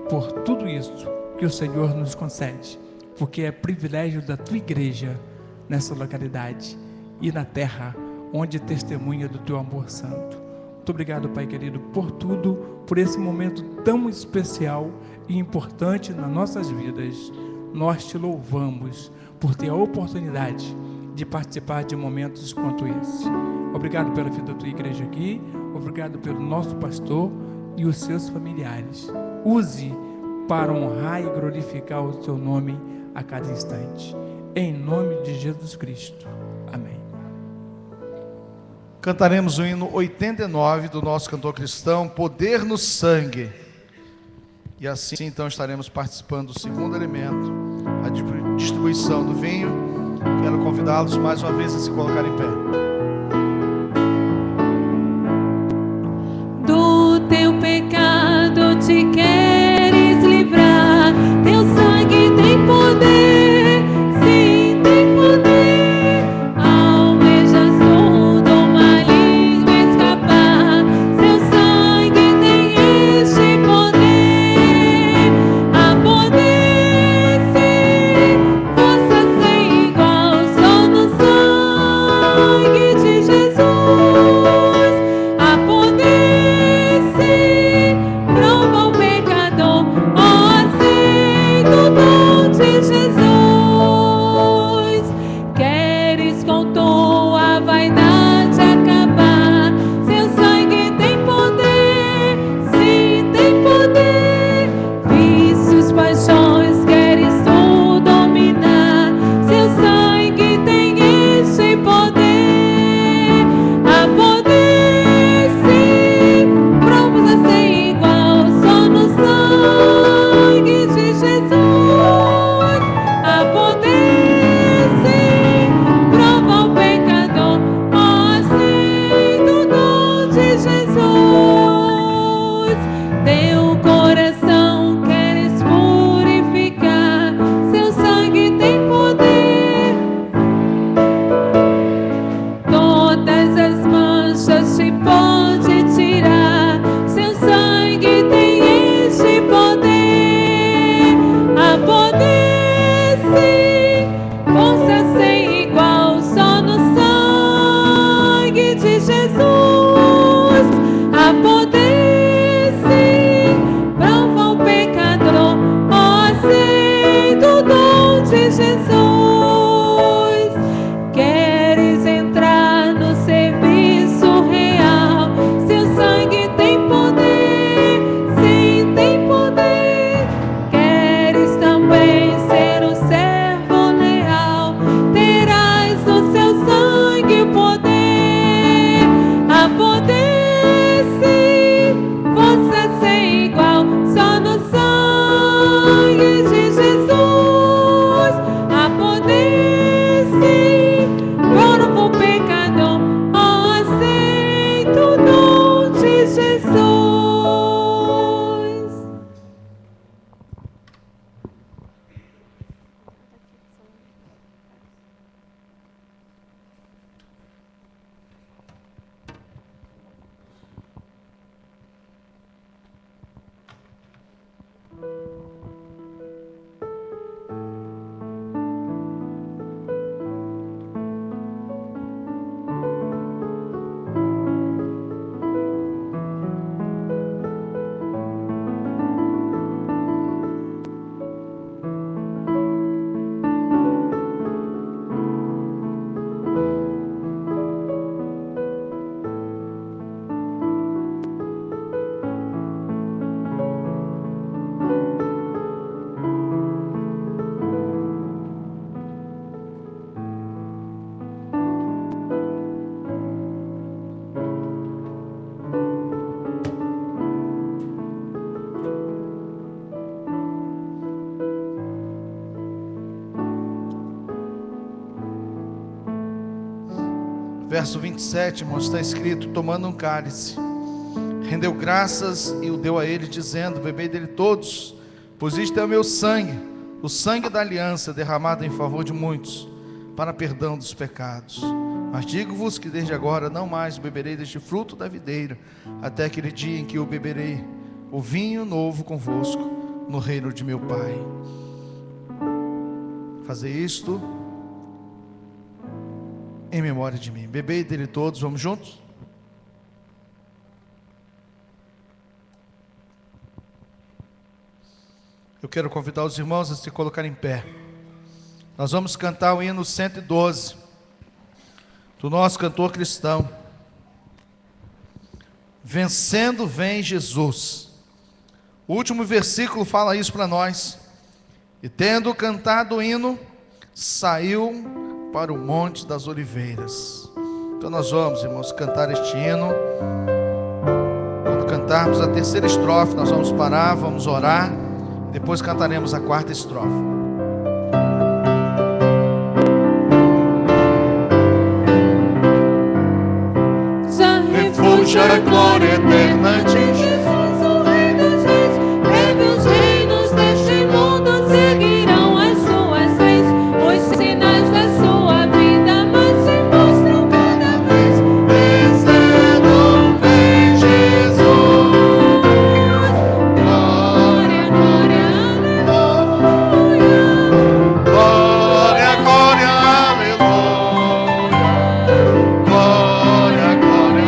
por tudo isso que o Senhor nos concede, porque é privilégio da tua igreja nessa localidade e na terra onde testemunha do teu amor santo. Muito obrigado, Pai querido, por tudo, por esse momento tão especial e importante nas nossas vidas. Nós te louvamos por ter a oportunidade de participar de momentos quanto esse. Obrigado pela vida da tua igreja aqui, obrigado pelo nosso pastor e os seus familiares. Use para honrar e glorificar o teu nome a cada instante. Em nome de Jesus Cristo. Amém. Cantaremos o hino 89 do nosso cantor cristão, Poder no Sangue. E assim então estaremos participando do segundo elemento, a distribuição do vinho. Quero convidá-los mais uma vez a se colocar em pé. Do teu pecado te queres livrar, teu sangue tem poder, sim, tem poder. Almejas do maligno escapar, seu sangue tem este poder. Há poder, sim, força sem igual, só no sangue de Jesus. Há poder, sim, prova o pecado. verso 27, irmãos, está escrito: tomando um cálice, rendeu graças e o deu a ele, dizendo: bebei dele todos, pois isto é o meu sangue, o sangue da aliança, derramado em favor de muitos, para perdão dos pecados. Mas digo-vos que desde agora não mais beberei deste fruto da videira, até aquele dia em que eu beberei o vinho novo convosco no reino de meu Pai. Fazer isto em memória de mim. Bebei dele todos, vamos juntos? Eu quero convidar os irmãos a se colocarem em pé. Nós vamos cantar o hino 112 do nosso cantor cristão. Vencendo vem Jesus. O último versículo fala isso para nós. E tendo cantado o hino, saiu para o Monte das Oliveiras. Então nós vamos, irmãos, cantar este hino. Quando cantarmos a terceira estrofe, nós vamos parar, vamos orar. Depois cantaremos a quarta estrofe. A glória eterna de Jesus, o Rei dos Reis. Breve os reinos deste mundo seguirão as suas leis. Os sinais da sua vida mais se mostram cada vez. Vencendo vem Jesus. Glória, glória, aleluia. Glória, glória, aleluia. Glória, glória.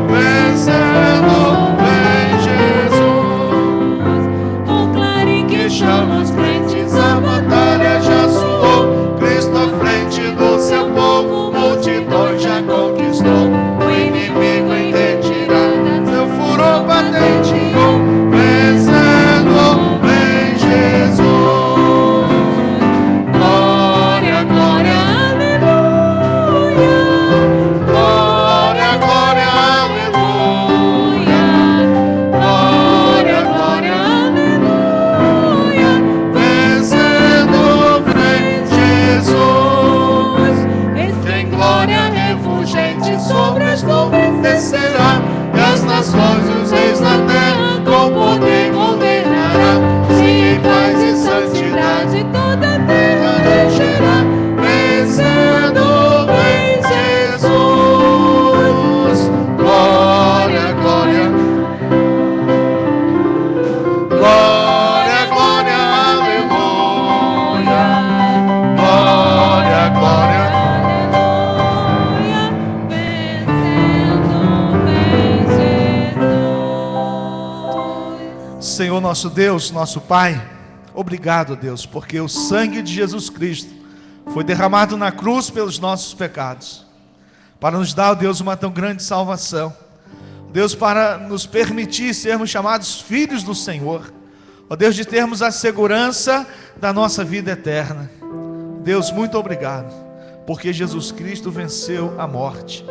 Vencendo vem Jesus. O clarim que Chama os crentes, a batalha já soou. Cristo à frente do seu povo, multidões já conquistou. O inimigo em retirada, seu furor patenteou. Vencendo vem Jesus. glória, glória, aleluia. Glória, glória, aleluia. Glória, glória, aleluia. Vencendo vem Jesus. Tem glória refulgente sobre as nuvens Descerá, e as nações e os reis da terra com poder governará. Sim, em paz e santidade toda a terra encherá. vencendo vem Jesus. Glória, glória. Glória, glória, aleluia. Glória, glória. Aleluia. Vencendo vem Jesus. Senhor nosso Deus, nosso Pai, obrigado, Deus, porque o sangue de Jesus Cristo foi derramado na cruz pelos nossos pecados, para nos dar, ó Deus, uma tão grande salvação. Deus, para nos permitir sermos chamados filhos do Senhor, ó Deus, de termos a segurança da nossa vida eterna. Deus, muito obrigado, porque Jesus Cristo venceu a morte,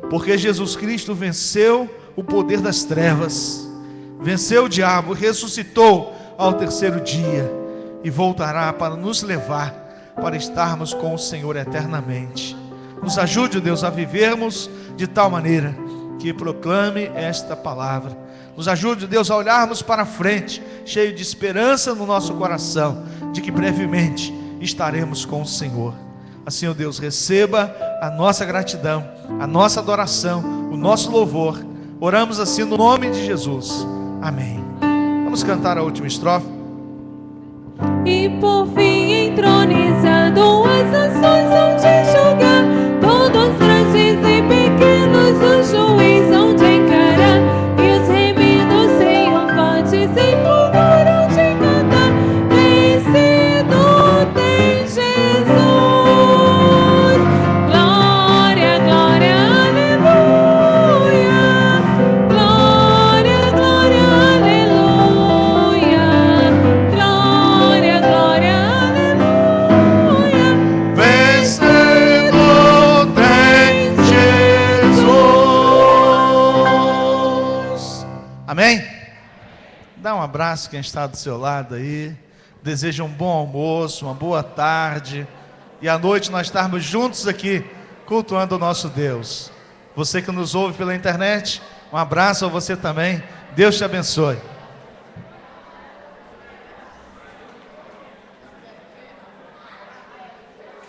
porque Jesus Cristo venceu o poder das trevas, venceu o diabo, ressuscitou ao terceiro dia e voltará para nos levar para estarmos com o Senhor eternamente. Nos ajude, Deus, a vivermos de tal maneira que proclame esta palavra. Nos ajude, Deus, a olharmos para frente, cheio de esperança no nosso coração, de que brevemente estaremos com o Senhor. Assim, ó Deus, receba a nossa gratidão, a nossa adoração, o nosso louvor. Oramos assim no nome de Jesus. Amém. Vamos cantar a última estrofe. E por fim entronizado as nações hão de julgar, todos grandes e pequenos o juiz hão de encarar, e os remidos triunfantes em fulgor hão de cantar. Vencido tem Jesus. Glória, glória, aleluia. Glória, glória, aleluia. Glória, glória, aleluia. Vencendo tem Jesus. Amém? Dá um abraço quem está do seu lado aí. Deseja um bom almoço, uma boa tarde, e à noite nós estarmos juntos aqui, cultuando o nosso Deus. Você que nos ouve pela internet, um abraço a você também. Deus te abençoe.